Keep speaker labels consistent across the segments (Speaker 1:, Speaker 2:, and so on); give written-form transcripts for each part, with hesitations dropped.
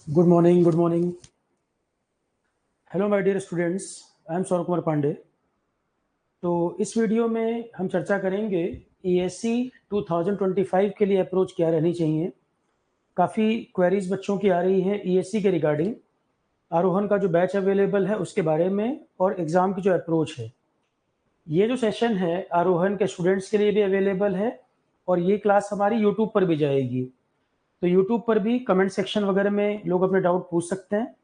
Speaker 1: Good morning, good morning. Hello my dear students, I am Saurabh Kumar Pandey. तो इस video में हम चर्चा करेंगे ईएससी 2025 के लिए अप्रोच क्या रहनी चाहिए। काफ़ी क्वेरीज बच्चों की आ रही हैं ईएससी के रिगार्डिंग, आरोहण का जो बैच अवेलेबल है उसके बारे में और एग्ज़ाम की जो अप्रोच है। ये जो सेशन है आरोहण के स्टूडेंट्स के लिए भी अवेलेबल है और ये क्लास हमारी यूट्यूब पर भी जाएगी। तो यूट्यूब पर भी कमेंट सेक्शन वगैरह में लोग अपने डाउट पूछ सकते हैं।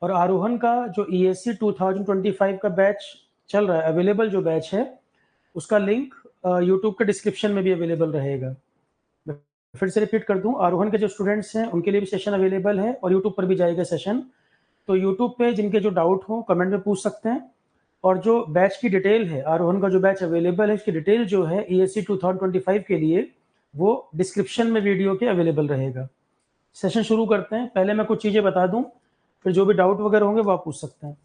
Speaker 1: और आरोहण का जो ईएससी 2025 का बैच चल रहा है, अवेलेबल जो बैच है, उसका लिंक यूट्यूब के डिस्क्रिप्शन में भी अवेलेबल रहेगा। मैं फिर से रिपीट कर दूं, आरोहण के जो स्टूडेंट्स हैं उनके लिए भी सेशन अवेलेबल है और यूट्यूब पर भी जाएगा सेशन। तो यूट्यूब पे जिनके जो डाउट हो कमेंट में पूछ सकते हैं। और जो बैच की डिटेल है, आरोहण का जो बैच अवेलेबल है उसकी डिटेल जो है ईएससी 2025 के लिए, वो डिस्क्रिप्शन में वीडियो के अवेलेबल रहेगा। सेशन शुरू करते हैं। पहले मैं कुछ चीज़ें बता दूं, फिर जो भी डाउट वगैरह होंगे वो आप पूछ सकते हैं।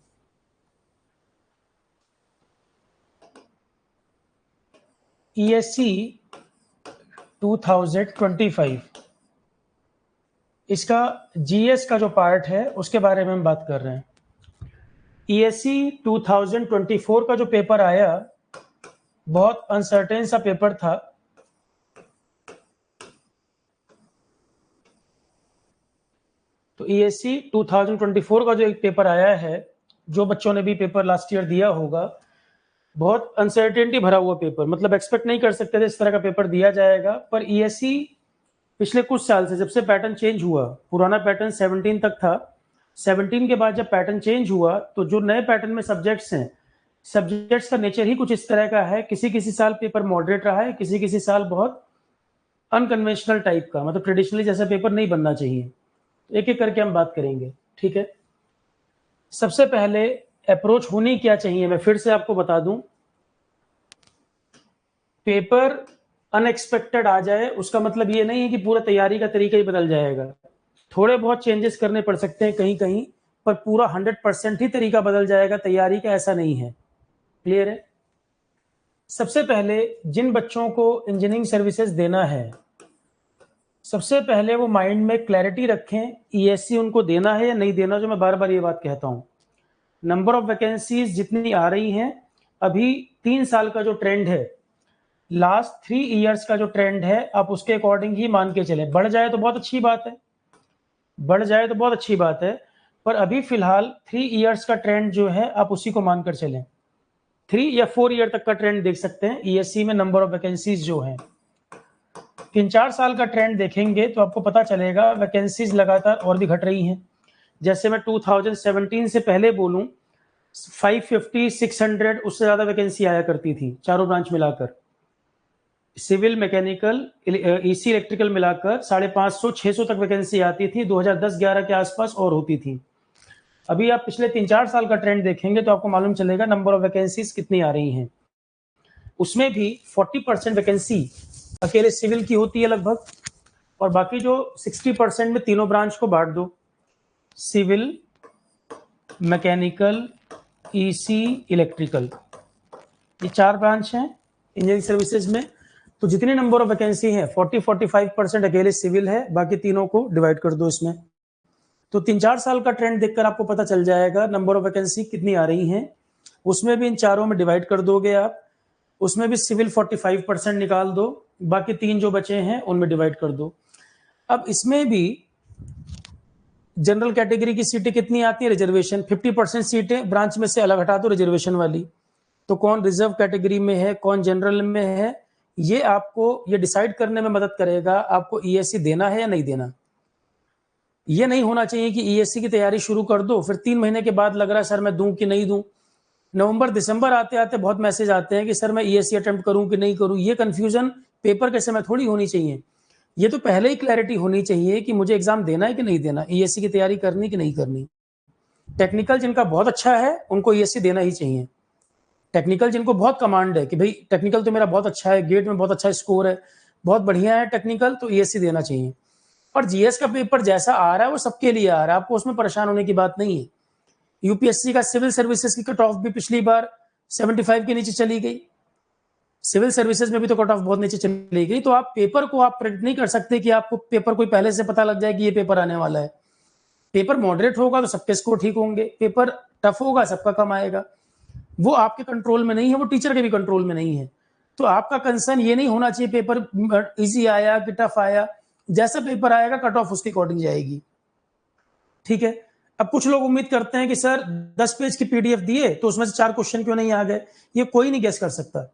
Speaker 1: ईएससी 2025 इसका जीएस का जो पार्ट है उसके बारे में हम बात कर रहे हैं। ईएससी 2024 का जो पेपर आया, बहुत अनसर्टेन सा पेपर था। तो ईएससी 2024 का जो एक पेपर आया है, जो बच्चों ने भी पेपर लास्ट ईयर दिया होगा, बहुत अनसर्टेनिटी भरा हुआ पेपर, मतलब एक्सपेक्ट नहीं कर सकते थे इस तरह का पेपर दिया जाएगा। पर ईएससी पिछले कुछ साल से, जब से पैटर्न चेंज हुआ, पुराना पैटर्न 17 तक था, 17 के बाद जब पैटर्न चेंज हुआ तो जो नए पैटर्न में सब्जेक्ट्स हैं, सब्जेक्ट्स का नेचर ही कुछ इस तरह का है। किसी किसी साल पेपर मॉडरेट रहा है, किसी किसी साल बहुत अनकन्वेंशनल टाइप का, मतलब ट्रेडिशनली जैसा पेपर नहीं बनना चाहिए। एक एक करके हम बात करेंगे, ठीक है। सबसे पहले अप्रोच होनी क्या चाहिए, मैं फिर से आपको बता दूं। पेपर अनएक्सपेक्टेड आ जाए उसका मतलब ये नहीं है कि पूरा तैयारी का तरीका ही बदल जाएगा। थोड़े बहुत चेंजेस करने पड़ सकते हैं कहीं कहीं, पर पूरा 100% ही तरीका बदल जाएगा तैयारी का, ऐसा नहीं है। क्लियर है। सबसे पहले जिन बच्चों को इंजीनियरिंग सर्विसेज देना है, सबसे पहले वो माइंड में क्लैरिटी रखें ईएससी उनको देना है या नहीं देना। जो मैं बार बार ये बात कहता हूँ, नंबर ऑफ वैकेंसीज जितनी आ रही हैं, अभी 3 साल का जो ट्रेंड है, लास्ट 3 इयर्स का जो ट्रेंड है, आप उसके अकॉर्डिंग ही मान के चलें। बढ़ जाए तो बहुत अच्छी बात है, बढ़ जाए तो बहुत अच्छी बात है, पर अभी फिलहाल 3 इयर्स का ट्रेंड जो है आप उसी को मानकर चलें। 3 या 4 ईयर तक का ट्रेंड देख सकते हैं ईएससी में नंबर ऑफ वैकेंसीज जो है। 3-4 साल का ट्रेंड देखेंगे तो आपको पता चलेगा वैकेंसीज लगातार और भी घट रही हैं। जैसे मैं 2017 से पहले बोलूं, 550, 600 उससे ज्यादा वैकेंसी आया करती थी चारों ब्रांच मिलाकर। सिविल, मैकेनिकल, ईसी, इलेक्ट्रिकल मिलाकर 550-600 तक वैकेंसी आती थी 2010-11 के आसपास और होती थी। अभी आप पिछले 3-4 साल का ट्रेंड देखेंगे तो आपको मालूम चलेगा नंबर ऑफ वैकेंसीज कितनी आ रही हैं। उसमें भी 40% वैकेंसी अकेले सिविल की होती है लगभग, और बाकी जो 60% में तीनों ब्रांच को बांट दो, सिविल, मैकेनिकल, ईसी, इलेक्ट्रिकल, ये 4 ब्रांच हैं इंजीनियरिंग सर्विसेज में। तो जितने नंबर ऑफ वैकेंसी है 40-45% अकेले सिविल है, बाकी तीनों को डिवाइड कर दो इसमें। तो 3-4 साल का ट्रेंड देखकर आपको पता चल जाएगा नंबर ऑफ वैकेंसी कितनी आ रही हैं। उसमें भी इन चारों में डिवाइड कर दोगे आप, उसमें भी सिविल 45% निकाल दो, बाकी 3 जो बचे हैं उनमें डिवाइड कर दो। अब इसमें भी जनरल कैटेगरी की सीटें कितनी आती है, रिजर्वेशन 50% सीटें ब्रांच में से अलग हटा दो रिजर्वेशन वाली। तो कौन रिजर्व कैटेगरी में है, कौन जनरल में है, ये आपको ये डिसाइड करने में मदद करेगा आपको ईएससी देना है या नहीं देना। ये नहीं होना चाहिए कि ईएससी की तैयारी शुरू कर दो, फिर 3 महीने के बाद लग रहा है सर मैं दूं कि नहीं दूं। नवंबर दिसंबर आते आते बहुत मैसेज आते हैं कि सर मैं ईएससी अटेम्प्ट करूं कि नहीं करूं। ये कंफ्यूजन पेपर के समय थोड़ी होनी चाहिए। ये तो पहले ही क्लैरिटी होनी चाहिए कि मुझे एग्जाम देना है कि नहीं देना, ईएससी की तैयारी करनी कि नहीं करनी। टेक्निकल जिनका बहुत अच्छा है उनको ईएससी देना ही चाहिए। टेक्निकल जिनको बहुत कमांड है कि भाई टेक्निकल तो मेरा बहुत अच्छा है, गेट में बहुत अच्छा स्कोर है, बहुत बढ़िया है टेक्निकल, तो ईएससी देना चाहिए। और जीएस का पेपर जैसा आ रहा है वो सबके लिए आ रहा है, आपको उसमें परेशान होने की बात नहीं है। यूपीएससी का सिविल सर्विसेज की कट ऑफ भी पिछली बार 75 के नीचे चली गई, सिविल सर्विसेज में भी तो कट ऑफ बहुत नीचे चली गई। तो आप पेपर को आप प्रेडिक्ट नहीं कर सकते कि आपको पेपर कोई पहले से पता लग जाए कि ये पेपर आने वाला है। पेपर मॉडरेट होगा तो सबके स्कोर ठीक होंगे, पेपर टफ होगा सबका कम आएगा। वो आपके कंट्रोल में नहीं है, वो टीचर के भी कंट्रोल में नहीं है। तो आपका कंसर्न ये नहीं होना चाहिए पेपर इजी आया कि टफ आया, जैसा पेपर आएगा कट ऑफ उसके अकॉर्डिंग जाएगी, ठीक है। अब कुछ लोग उम्मीद करते हैं कि सर 10 पेज की पीडीएफ दिए तो उसमें से 4 क्वेश्चन क्यों नहीं आ गए, ये कोई नहीं गेस कर सकता।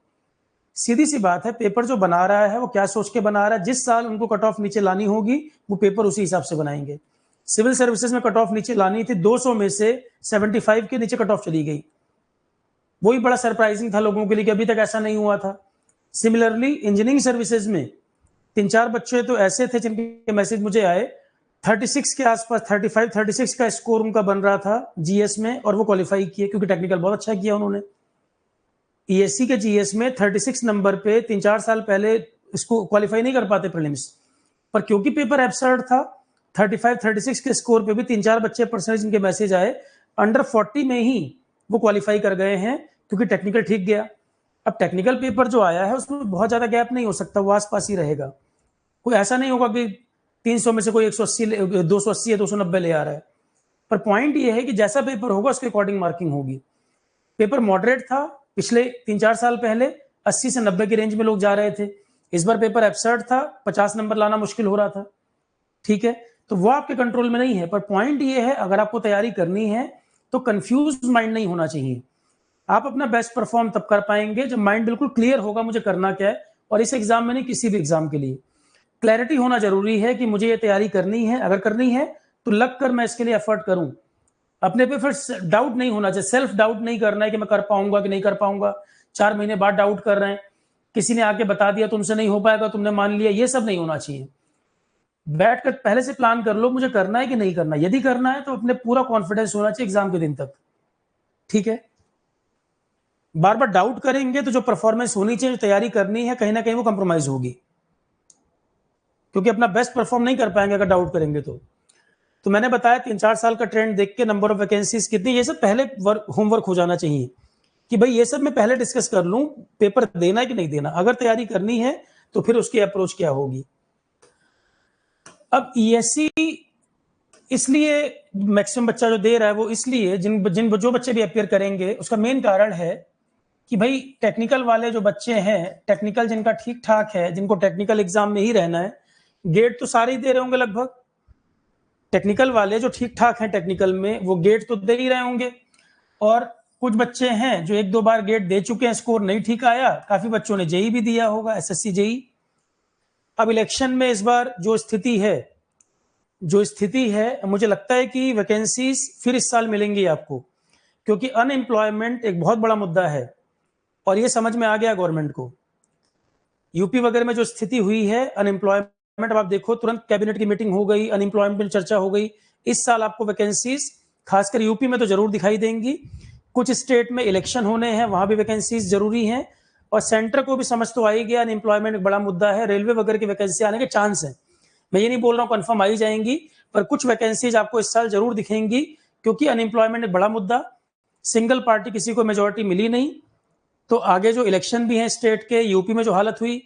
Speaker 1: सीधी सी बात है, पेपर जो बना रहा है वो क्या सोच के बना रहा है, जिस साल उनको कट ऑफ नीचे लानी होगी वो पेपर उसी हिसाब से बनाएंगे। सिविल सर्विसेज में कट ऑफ नीचे लानी थी, 200 में से 75 के नीचे कट ऑफ चली गई। वही बड़ा सरप्राइजिंग था लोगों के लिए कि अभी तक ऐसा नहीं हुआ था। सिमिलरली इंजीनियरिंग सर्विसेज में 3-4 बच्चे तो ऐसे थे जिनके मैसेज मुझे आए, 36 के आसपास 35-36 का स्कोर उनका बन रहा था जीएस में, और वो क्वालिफाई किए क्योंकि टेक्निकल बहुत अच्छा किया उन्होंने। ईएससी के जीएस में 36 नंबर पे 3-4 साल पहले इसको क्वालिफाई नहीं कर पाते प्रीलिम्स, पर क्योंकि पेपर एब्सर्ड था 35-36 के स्कोर पे भी 3-4 बच्चे परसेंटेज इनके मैसेज आए, अंडर 40 में ही वो क्वालिफाई कर गए हैं क्योंकि टेक्निकल ठीक गया। अब टेक्निकल पेपर जो आया है उसमें बहुत ज्यादा गैप नहीं हो सकता, वो आसपास ही रहेगा। कोई ऐसा नहीं होगा कि 300 में से कोई 180 280 या 290 ले आ रहा है। पर पॉइंट ये है कि जैसा पेपर होगा उसके अकॉर्डिंग मार्किंग होगी। पेपर मॉडरेट था पिछले 3-4 साल पहले, 80 से 90 की रेंज में लोग जा रहे थे। इस बार पेपर एब्सर्ड था, 50 नंबर लाना मुश्किल हो रहा था, ठीक है। तो वो आपके कंट्रोल में नहीं है, पर पॉइंट ये है अगर आपको तैयारी करनी है तो कंफ्यूज माइंड नहीं होना चाहिए। आप अपना बेस्ट परफॉर्म तब कर पाएंगे जब माइंड बिल्कुल क्लियर होगा मुझे करना क्या है। और इस एग्जाम में नहीं, किसी भी एग्जाम के लिए क्लैरिटी होना जरूरी है कि मुझे ये तैयारी करनी है, अगर करनी है तो लग कर मैं इसके लिए एफर्ट करूं। अपने पे फिर डाउट नहीं होना चाहिए, सेल्फ डाउट नहीं करना है कि मैं कर पाऊंगा कि नहीं कर पाऊंगा, 4 महीने बाद डाउट कर रहे हैं, किसी ने आके बता दिया तुमसे नहीं हो पाएगा, तुमने मान लिया, ये सब नहीं होना चाहिए। बैठ कर पहले से प्लान कर लो मुझे करना है कि नहीं करना। यदि करना है तो अपने पूरा कॉन्फिडेंस होना चाहिए एग्जाम के दिन तक, ठीक है। बार बार डाउट करेंगे तो जो परफॉर्मेंस होनी चाहिए, जो तैयारी करनी है, कहीं ना कहीं वो कंप्रोमाइज होगी, क्योंकि अपना बेस्ट परफॉर्म नहीं कर पाएंगे अगर डाउट करेंगे तो मैंने बताया 3-4 साल का ट्रेंड देख के नंबर ऑफ वैकेंसीज कितनी, ये सब पहले होमवर्क हो जाना चाहिए कि भाई ये सब मैं पहले डिस्कस कर लूं, पेपर देना है कि नहीं देना। अगर तैयारी करनी है तो फिर उसकी अप्रोच क्या होगी। अब ईएससी इसलिए मैक्सिमम बच्चा जो दे रहा है वो इसलिए जो बच्चे भी अपियर करेंगे उसका मेन कारण है कि भाई टेक्निकल वाले जो बच्चे हैं, टेक्निकल जिनका ठीक ठाक है, जिनको टेक्निकल एग्जाम में ही रहना है, गेट तो सारे ही दे रहे होंगे लगभग। टेक्निकल वाले जो ठीक ठाक हैं टेक्निकल में वो गेट तो दे ही रहे होंगे, और कुछ बच्चे हैं जो 1-2 बार गेट दे चुके हैं, स्कोर नहीं ठीक आया, काफी बच्चों ने जेई भी दिया होगा, एसएससी जेई। अब इलेक्शन में इस बार जो स्थिति है मुझे लगता है कि वैकेंसीज फिर इस साल मिलेंगी आपको, क्योंकि अनएम्प्लॉयमेंट एक बहुत बड़ा मुद्दा है और ये समझ में आ गया गवर्नमेंट को। यूपी वगैरह में जो स्थिति हुई है अनएम्प्लॉयमेंट, अब आप देखो तुरंत कैबिनेट की मीटिंग हो गई, अनएम्प्लॉयमेंट चर्चा हो गई। इस साल आपको वैकेंसीज खासकर यूपी में तो जरूर दिखाई देंगी। कुछ स्टेट में इलेक्शन होने हैं, वहां भी वैकेंसीज जरूरी हैं, और सेंटर को भी समझ तो आ ही गया अनएम्प्लॉयमेंट एक बड़ा मुद्दा है। रेलवे वगैरह की वैकेंसी आने के चांस है, मैं ये नहीं बोल रहा हूँ कंफर्म आई जाएंगी, पर कुछ वैकेंसीज आपको इस साल जरूर दिखेंगी, क्योंकि अनएम्प्लॉयमेंट एक बड़ा मुद्दा, सिंगल पार्टी किसी को मेजोरिटी मिली नहीं, तो आगे जो इलेक्शन भी है स्टेट के, यूपी में जो हालत हुई,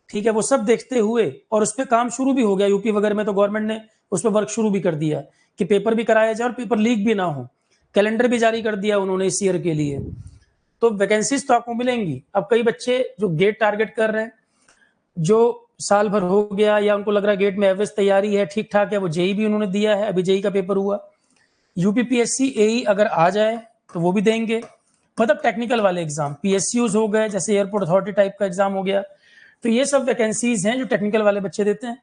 Speaker 1: ठीक है, वो सब देखते हुए, और उस पर काम शुरू भी हो गया यूपी वगैरह में, तो गवर्नमेंट ने उस पर वर्क शुरू भी कर दिया कि पेपर भी कराया जाए और पेपर लीक भी ना हो। कैलेंडर भी जारी कर दिया उन्होंने इस ईयर के लिए, तो वैकेंसीज तो आपको मिलेंगी। अब कई बच्चे जो गेट टारगेट कर रहे हैं, जो साल भर हो गया या उनको लग रहा है गेट में एवरेज तैयारी है, ठीक ठाक है, वो जेई भी उन्होंने दिया है, अभी जेई का पेपर हुआ। यूपीपीएससी एई अगर आ जाए तो वो भी देंगे, मतलब टेक्निकल वाले एग्जाम, पीएसयूज हो गए जैसे एयरपोर्ट अथॉरिटी टाइप का एग्जाम हो गया, तो ये सब वैकेंसीज हैं जो टेक्निकल वाले बच्चे देते हैं।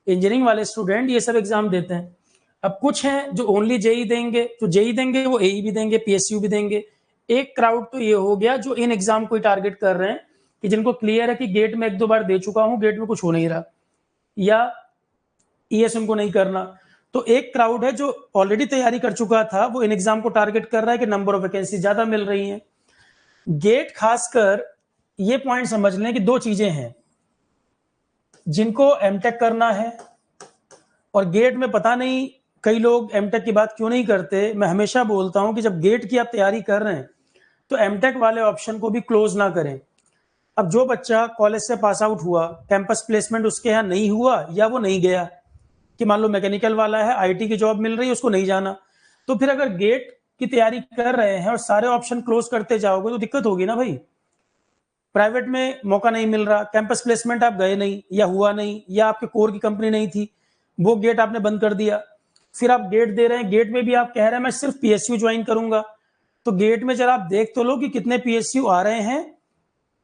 Speaker 1: इंजीनियरिंग वाले स्टूडेंट ये सब एग्जाम देते हैं। अब कुछ हैं जो ओनली जेई देंगे, जो जेई देंगे वो एई भी देंगे, पीएसयू भी देंगे। एक क्राउड तो ये हो गया जो इन एग्जाम को टारगेट कर रहे हैं कि जिनको क्लियर है कि गेट में 1-2 बार दे चुका हूं, गेट में कुछ हो नहीं रहा, या ईएस उनको नहीं करना। तो एक क्राउड है जो ऑलरेडी तैयारी कर चुका था, वो इन एग्जाम को टारगेट कर रहा है कि नंबर ऑफ वैकेंसी ज्यादा मिल रही हैं। गेट खासकर ये पॉइंट समझ लें कि 2 चीजें हैं, जिनको एमटेक करना है, और गेट में पता नहीं कई लोग एमटेक की बात क्यों नहीं करते। मैं हमेशा बोलता हूं कि जब गेट की आप तैयारी कर रहे हैं तो एमटेक वाले ऑप्शन को भी क्लोज ना करें। अब जो बच्चा कॉलेज से पास आउट हुआ, कैंपस प्लेसमेंट उसके यहाँ नहीं हुआ या वो नहीं गया, कि मान लो मैकेनिकल वाला है, आईटी की जॉब मिल रही है, उसको नहीं जाना। तो फिर अगर गेट की तैयारी कर रहे हैं और सारे ऑप्शन क्लोज करते जाओगे तो दिक्कत होगी ना भाई। प्राइवेट में मौका नहीं मिल रहा, कैंपस प्लेसमेंट आप गए नहीं या हुआ नहीं, या आपके कोर की कंपनी नहीं थी, वो गेट आपने बंद कर दिया। फिर आप गेट दे रहे हैं, गेट में भी आप कह रहे हैं मैं सिर्फ पीएसयू ज्वाइन करूंगा। तो गेट में जरा आप देख तो लो कि कितने पीएसयू आ रहे हैं,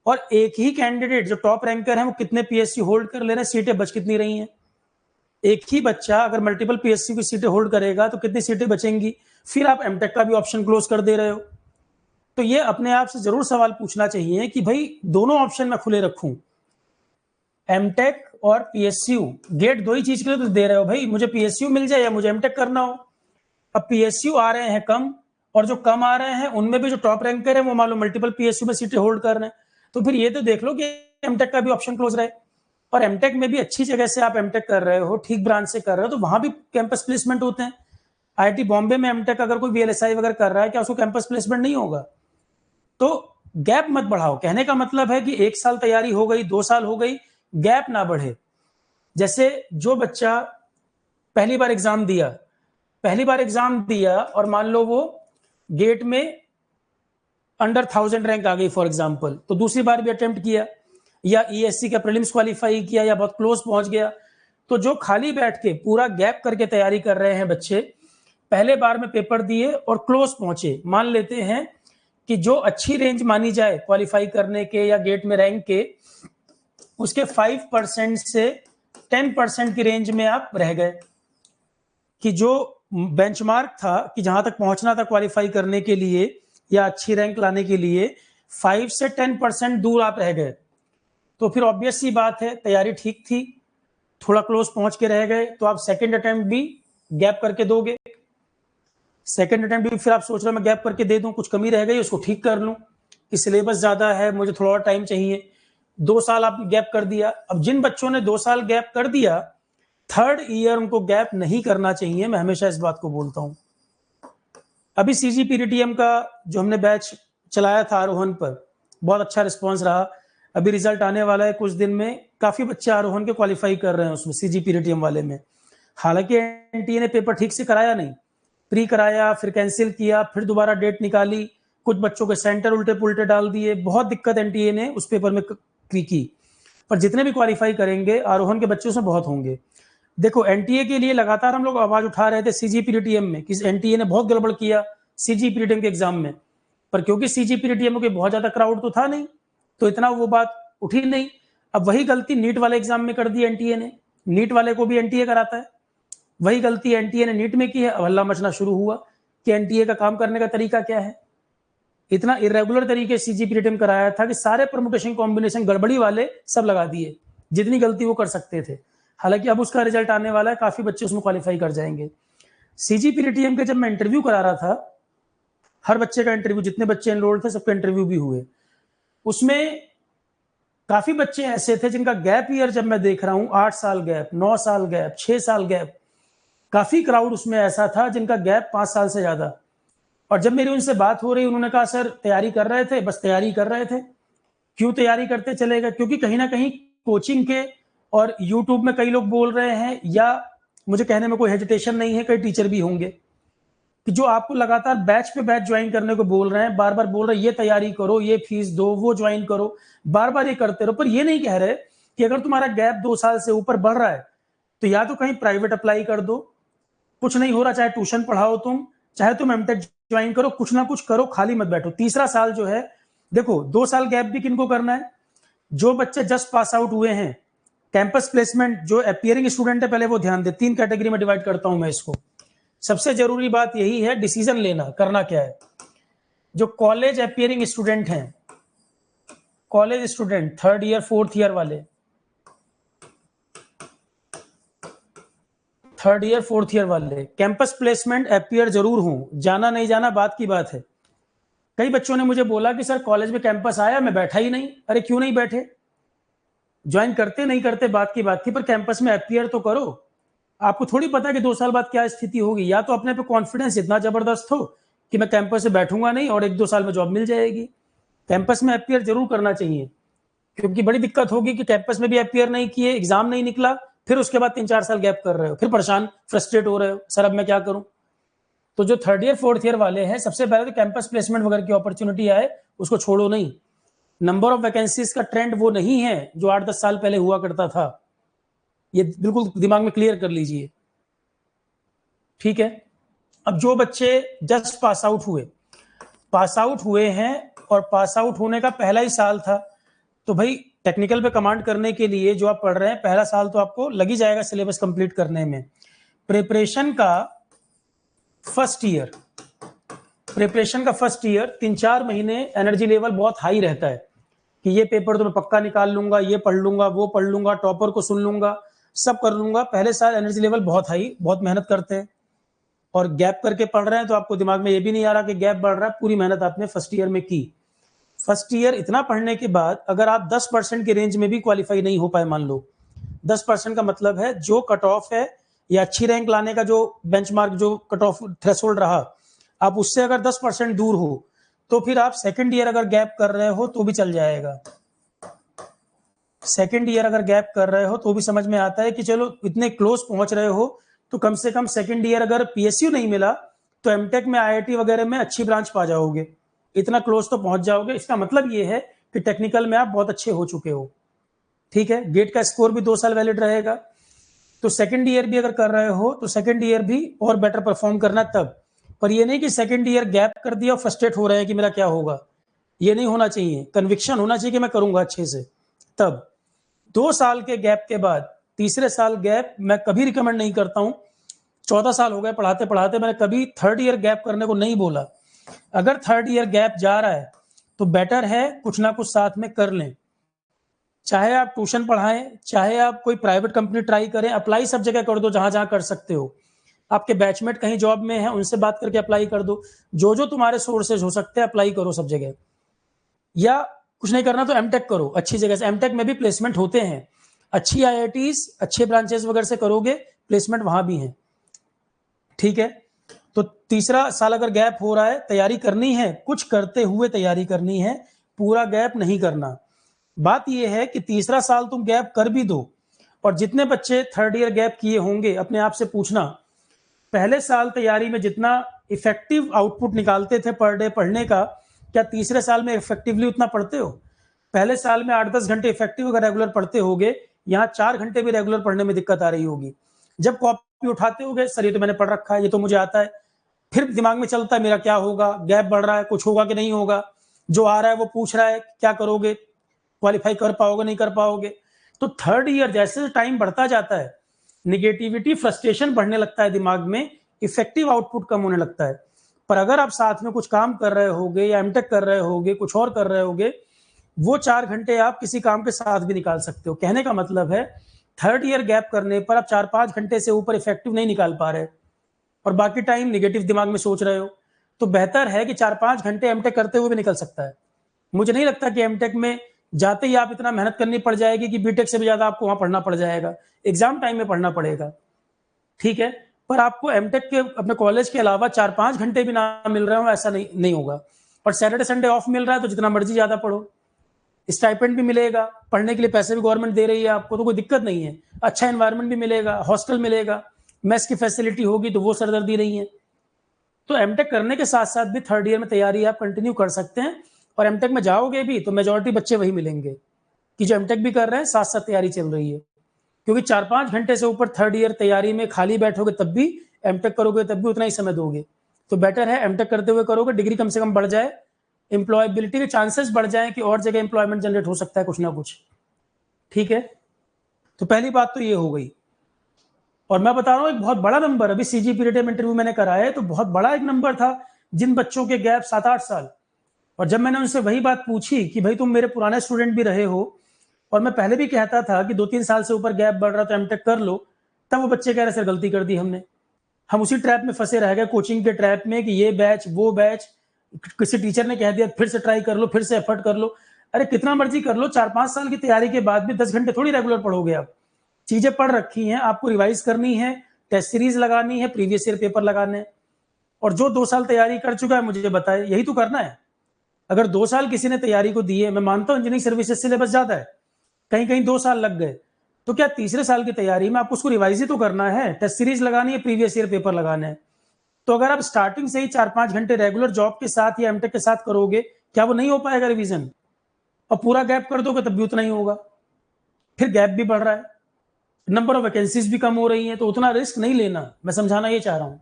Speaker 1: और एक ही कैंडिडेट जो टॉप रैंकर है वो कितने पीएसयू होल्ड कर ले रहे हैं, सीटें बच कितनी रही हैं। एक ही बच्चा अगर मल्टीपल पीएसयू की सीटें होल्ड करेगा तो कितनी सीटें बचेंगी। फिर आप एमटेक का भी ऑप्शन क्लोज कर दे रहे हो। तो ये अपने आप से जरूर सवाल पूछना चाहिए कि भाई दोनों ऑप्शन मैं खुले रखूं, एमटेक और पीएसयू। गेट दो ही चीज के लिए तो दे रहे हो भाई, मुझे पीएसयू मिल जाए या मुझे एमटेक करना हो। अब पीएसयू आ रहे हैं कम, और जो कम आ रहे हैं उनमें भी जो टॉप रैंकर है वो मान लो मल्टीपल पीएसयू में सीटें होल्ड कर रहे हैं। तो फिर ये तो देख लो कि एमटेक का भी ऑप्शन क्लोज रहे। और एमटेक में भी अच्छी जगह से आप एमटेक कर रहे हो, ठीक ब्रांच से कर रहे हो, तो वहां भी कैंपस प्लेसमेंट होते हैं। आईआईटी बॉम्बे में एमटेक अगर कोई वीएलएसआई वगैरह कर रहा है, क्या उसको कैंपस प्लेसमेंट नहीं होगा। तो गैप मत बढ़ाओ। कहने का मतलब है कि 1 साल तैयारी हो गई, 2 साल हो गई, गैप ना बढ़े। जैसे जो बच्चा पहली बार एग्जाम दिया और मान लो वो गेट में अंडर 1000 रैंक आ गई फॉर एग्जांपल, तो दूसरी बार भी अटेम्प्ट किया, या ईएससी का प्रीलिम्स क्वालिफाई किया, या बहुत क्लोज पहुंच गया। तो जो खाली बैठ के पूरा गैप करके तैयारी कर रहे हैं बच्चे, पहले बार में पेपर दिए और क्लोज पहुंचे, मान लेते हैं कि जो अच्छी रेंज मानी जाए क्वालिफाई करने के या गेट में रैंक के, उसके 5% से 10% की रेंज में आप रह गए, कि जो बेंचमार्क था कि जहां तक पहुंचना था क्वालिफाई करने के लिए या अच्छी रैंक लाने के लिए, 5 से 10% दूर आप रह गए। तो फिर ऑब्वियस सी बात है, तैयारी ठीक थी, थोड़ा क्लोज पहुंच के रह गए, तो आप सेकंड अटेम्प्ट भी गैप करके दोगे। सेकंड अटेम्प्ट भी फिर आप सोच रहे हो मैं गैप करके दे दूं, कुछ कमी रह गई उसको ठीक कर लूं, कि सिलेबस ज्यादा है, मुझे थोड़ा और टाइम चाहिए। 2 साल आपने गैप कर दिया। अब जिन बच्चों ने 2 साल गैप कर दिया, थर्ड ईयर उनको गैप नहीं करना चाहिए। मैं हमेशा इस बात को बोलता हूं। अभी सीजीपीटीएम का जो हमने बैच चलाया था आरोहण पर, बहुत अच्छा रिस्पॉन्स रहा। अभी रिजल्ट आने वाला है कुछ दिन में, काफी बच्चे आरोहण के क्वालिफाई कर रहे हैं उसमें, सीजीपीटीएम वाले में। हालांकि एनटीए ने पेपर ठीक से कराया नहीं, प्री कराया, फिर कैंसिल किया, फिर दोबारा डेट निकाली, कुछ बच्चों के सेंटर उल्टे पुल्टे डाल दिए, बहुत दिक्कत एनटीए ने उस पेपर में की। पर जितने भी क्वालिफाई करेंगे आरोहण के बच्चे उसमें बहुत होंगे। देखो एनटीए के लिए लगातार हम लोग आवाज उठा रहे थे सीजीपीटीएम में कि एनटीए ने बहुत गड़बड़ किया सीजीपीटीएम के एग्जाम में, पर क्योंकि सीजीपीटीएम के बहुत ज्यादा क्राउड तो था नहीं, तो इतना वो बात उठी नहीं। अब वही गलती नीट वाले एग्जाम में कर दी एनटीए ने, नीट वाले को भी एनटीए कराता है, वही गलती एनटीए ने नीट में की है। अब हल्ला मचना शुरू हुआ कि एनटीए का काम करने का तरीका क्या है। इतना इरेगुलर तरीके से सीजीपीटीएम कराया था कि सारे परमुटेशन कॉम्बिनेशन गड़बड़ी वाले सब लगा दिए, जितनी गलती वो कर सकते थे। हालांकि अब उसका रिजल्ट आने वाला है, काफी बच्चे उसमें क्वालिफाई कर जाएंगे। सीजीपीटीएम के जब मैं इंटरव्यू करा रहा था, हर बच्चे का इंटरव्यू, जितने बच्चे एनरोल्ड थे सबका इंटरव्यू भी हुए, उसमें काफी बच्चे ऐसे थे जिनका गैप ईयर जब मैं देख रहा हूं, 8 साल गैप, 9 साल गैप, 6 साल गैप, काफी क्राउड उसमें ऐसा था जिनका गैप 5 साल से ज्यादा। और जब मेरी उनसे बात हो रही, उन्होंने कहा सर तैयारी कर रहे थे, बस तैयारी कर रहे थे। क्यों तैयारी करते चले गए? क्योंकि कहीं ना कहीं कोचिंग के और यूट्यूब में कई लोग बोल रहे हैं, या मुझे कहने में कोई हेजिटेशन नहीं है, कई टीचर भी होंगे कि जो आपको लगातार बैच पे बैच ज्वाइन करने को बोल रहे हैं, बार बार बोल रहे हैं ये तैयारी करो, ये फीस दो, वो ज्वाइन करो, बार बार ये करते रहो, पर ये नहीं कह रहे कि अगर तुम्हारा गैप 2 साल से ऊपर बढ़ रहा है तो या तो कहीं प्राइवेट अप्लाई कर दो, कुछ नहीं हो रहा चाहे ट्यूशन पढ़ाओ तुम, चाहे तुम एमटेक ज्वाइन करो, कुछ ना कुछ करो, खाली मत बैठो। तीसरा साल जो है, देखो 2 साल गैप भी किनको करना है? जो बच्चे जस्ट पास आउट हुए हैं। कैंपस प्लेसमेंट जो अपीयरिंग स्टूडेंट है, पहले वो ध्यान दे। 3 कैटेगरी में डिवाइड करता हूं मैं इसको। सबसे जरूरी बात यही है डिसीजन लेना, करना क्या है। जो कॉलेज अपीयरिंग स्टूडेंट हैं, college student 3rd year 4th year वाले, 3rd ईयर 4th ईयर वाले कैंपस प्लेसमेंट अपीयर जरूर हूं, जाना नहीं जाना बात की बात है। कई बच्चों ने मुझे बोला कि सर कॉलेज में कैंपस आया, मैं बैठा ही नहीं। अरे क्यों नहीं बैठे? ज्वाइन करते नहीं करते बात की बात थी, पर कैंपस में अपीयर तो करो। आपको थोड़ी पता कि 2 साल बाद क्या स्थिति होगी। या तो अपने पे कॉन्फिडेंस इतना जबरदस्त हो कि मैं कैंपस से बैठूंगा नहीं और 1-2 साल में जॉब मिल जाएगी। कैंपस में अपीयर जरूर करना चाहिए, क्योंकि बड़ी दिक्कत होगी कि कैंपस में भी अपीयर नहीं किए, एग्जाम नहीं निकला, फिर उसके बाद 3-4 साल गैप कर रहे हो, फिर परेशान फ्रस्ट्रेट हो रहे हो, सर अब मैं क्या करूं। तो जो 3rd ईयर 4th ईयर वाले हैं, सबसे पहले तो कैंपस प्लेसमेंट वगैरह की अपॉर्चुनिटी आए उसको छोड़ो नहीं। नंबर ऑफ वैकेंसीज का ट्रेंड वो नहीं है जो 8-10 साल पहले हुआ करता था, ये बिल्कुल दिमाग में क्लियर कर लीजिए, ठीक है। अब जो बच्चे जस्ट पास आउट हुए हैं और पास आउट होने का पहला ही साल था, तो भाई टेक्निकल पे कमांड करने के लिए जो आप पढ़ रहे हैं पहला साल तो आपको लग ही जाएगा सिलेबस कंप्लीट करने में। प्रिपरेशन का फर्स्ट ईयर 3-4 महीने एनर्जी लेवल बहुत हाई रहता है कि ये पेपर तो मैं पक्का निकाल लूंगा, ये पढ़ लूंगा, वो पढ़ लूंगा, टॉपर को सुन लूंगा, सब कर लूंगा। पहले साल एनर्जी लेवल बहुत हाई, बहुत मेहनत करते हैं। और गैप करके पढ़ रहे हैं तो आपको दिमाग में ये भी नहीं आ रहा कि गैप बढ़ रहा है, पूरी मेहनत आपने फर्स्ट ईयर में की। फर्स्ट ईयर इतना पढ़ने के बाद अगर आप 10% के रेंज में भी क्वालिफाई नहीं हो पाए, मान लो 10% का मतलब है जो कट ऑफ है या अच्छी रैंक लाने का जो बेंचमार्क, जो कट ऑफ थ्रेशोल्ड रहा, आप उससे अगर 10% दूर हो तो फिर आप सेकंड ईयर अगर गैप कर रहे हो तो भी चल जाएगा। सेकंड ईयर अगर गैप कर रहे हो तो भी समझ में आता है कि चलो इतने क्लोज पहुंच रहे हो तो कम से कम सेकंड ईयर अगर पीएसयू नहीं मिला तो एमटेक में, आईआईटी वगैरह में अच्छी ब्रांच पा जाओगे, इतना क्लोज तो पहुंच जाओगे। इसका मतलब ये है कि टेक्निकल में आप बहुत अच्छे हो चुके हो, ठीक है। गेट का स्कोर भी 2 साल वैलिड रहेगा, तो सेकंड ईयर भी अगर कर रहे हो तो सेकंड ईयर भी और बेटर परफॉर्म करना तब। पर ये नहीं कि सेकंड ईयर गैप कर दिया और फ्रस्ट्रेट हो रहे हैं कि मेरा क्या होगा, ये नहीं होना चाहिए। कन्विक्शन होना चाहिए कि मैं करूंगा अच्छे से। तब 2 साल के गैप के बाद तीसरे साल गैप मैं कभी रिकमेंड नहीं करता हूं। 14 साल हो गए पढ़ाते पढ़ाते, मैंने कभी 3rd ईयर गैप करने को नहीं बोला। अगर 3rd ईयर गैप जा रहा है तो बेटर है कुछ ना कुछ साथ में कर लें, चाहे आप ट्यूशन पढ़ाएं, चाहे आप कोई प्राइवेट कंपनी ट्राई करें, अप्लाई सब जगह कर दो जहां जहां कर सकते हो। आपके बैचमेट कहीं जॉब में है, उनसे बात करके अप्लाई कर दो, जो जो तुम्हारे सोर्सेज हो सकते हैं अप्लाई करो सब जगह। या कुछ नहीं करना तो एमटेक करो अच्छी जगह से, एमटेक में भी प्लेसमेंट होते हैं, अच्छी आईआईटीज, अच्छे ब्रांचेस वगैरह से करोगे प्लेसमेंट वहां भी है, ठीक है। तो तीसरा साल अगर गैप हो रहा है, तैयारी करनी है, कुछ करते हुए तैयारी करनी है, पूरा गैप नहीं करना। बात यह है कि तीसरा साल तुम गैप कर भी दो, और जितने बच्चे 3rd ईयर गैप किए होंगे अपने आप से पूछना, पहले साल तैयारी में जितना इफेक्टिव आउटपुट निकालते थे पर डे पढ़ने का, क्या तीसरे साल में इफेक्टिवली उतना पढ़ते हो? पहले साल में 8-10 घंटे इफेक्टिव अगर रेगुलर पढ़ते होगे, यहाँ 4 घंटे भी रेगुलर पढ़ने में दिक्कत आ रही होगी। जब कॉपी उठाते होगे, सर ये तो मैंने पढ़ रखा है, ये तो मुझे आता है, फिर दिमाग में चलता है मेरा क्या होगा, गैप बढ़ रहा है, कुछ होगा कि नहीं होगा, जो आ रहा है वो पूछ रहा है क्या करोगे, क्वालिफाई कर पाओगे नहीं कर पाओगे। तो 3rd ईयर जैसे टाइम बढ़ता जाता है, निगेटिविटी, फ्रस्ट्रेशन बढ़ने लगता है दिमाग में, इफेक्टिव आउटपुट कम होने लगता है। पर अगर आप साथ में कुछ काम कर रहे होगे या एमटेक कर रहे होगे, कुछ और कर रहे होगे, वो 4 घंटे आप किसी काम के साथ भी निकाल सकते हो। कहने का मतलब है 3rd ईयर गैप करने पर आप 4-5 घंटे से ऊपर इफेक्टिव नहीं निकाल पा रहे और बाकी टाइम निगेटिव दिमाग में सोच रहे हो, तो बेहतर है कि 4-5 घंटे एमटेक करते हुए भी निकल सकता है। मुझे नहीं लगता कि एमटेक में जाते ही आप इतना मेहनत करनी पड़ जाएगी कि बीटेक से भी ज्यादा आपको वहां पढ़ना पड़ जाएगा, एग्जाम टाइम में पढ़ना पड़ेगा, ठीक है। पर आपको एमटेक के अपने कॉलेज के अलावा 4-5 घंटे भी ना मिल रहे हो ऐसा नहीं होगा। और सैटरडे संडे ऑफ मिल रहा है तो जितना मर्जी ज्यादा पढ़ो, स्टाइपेंड भी मिलेगा, पढ़ने के लिए पैसे भी गवर्नमेंट दे रही है आपको, तो कोई दिक्कत नहीं है। अच्छा एनवायरनमेंट भी मिलेगा, हॉस्टल मिलेगा, मेस की फैसिलिटी होगी, तो वो सरदर्दी नहीं है। तो एमटेक करने के साथ साथ भी 3rd ईयर में तैयारी आप कंटिन्यू कर सकते हैं। और एमटेक में जाओगे भी तो मेजोरिटी बच्चे वही मिलेंगे कि जो एमटेक भी कर रहे हैं, साथ साथ तैयारी चल रही है। क्योंकि 4-5 घंटे से ऊपर 3rd ईयर तैयारी में खाली बैठोगे तब भी, एमटेक करोगे तब भी उतना ही समय दोगे। तो बेटर है एमटेक करते हुए करोगे, डिग्री कम से कम बढ़ जाए, एम्प्लॉयबिलिटी के चांसेस बढ़ जाए कि और जगह एम्प्लॉयमेंट जनरेट हो सकता है कुछ ना कुछ, ठीक है। तो पहली बात तो ये हो गई। और मैं बता रहा हूँ एक बहुत बड़ा नंबर, अभी सीजीपीटी में इंटरव्यू मैंने कराया है तो बहुत बड़ा एक नंबर था जिन बच्चों के गैप 7-8 साल। और जब मैंने उनसे वही बात पूछी कि भाई तुम मेरे पुराने स्टूडेंट भी रहे हो और मैं पहले भी कहता था कि 2-3 साल से ऊपर गैप बढ़ रहा तो एमटेक कर लो, तब वो बच्चे कह रहे सर गलती कर दी हमने, हम उसी ट्रैप में फंसे रह गए, कोचिंग के ट्रैप में कि ये बैच वो बैच, किसी टीचर ने कह दिया फिर से ट्राई कर लो, फिर से एफर्ट कर लो। अरे कितना मर्जी कर लो, 4-5 साल की तैयारी के बाद भी 10 घंटे थोड़ी रेगुलर पढ़ोगे आप। चीजें पढ़ रखी हैं, आपको रिवाइज करनी है, टेस्ट सीरीज लगानी है, प्रीवियस ईयर पेपर लगाने हैं। और जो 2 साल तैयारी कर चुका है मुझे बताए, यही तो करना है। अगर 2 साल किसी ने तैयारी को दी है, मैं मानता हूं इंजीनियरिंग सर्विसेज सिलेबस ज्यादा है, कहीं कहीं 2 साल लग गए, तो क्या तीसरे साल की तैयारी में आपको उसको रिवाइज ही तो करना है, टेस्ट सीरीज लगानी है, प्रीवियस ईयर पेपर लगाना है। तो अगर आप स्टार्टिंग से ही 4-5 घंटे रेगुलर जॉब के साथ या एमटेक के साथ करोगे, क्या वो नहीं हो पाएगा रिवीजन? और पूरा गैप कर दोगे तब भी उतना ही होगा। फिर गैप भी बढ़ रहा है, नंबर ऑफ वैकेंसीज भी कम हो रही हैं, तो उतना रिस्क नहीं लेना, मैं समझाना ये चाह रहा हूं।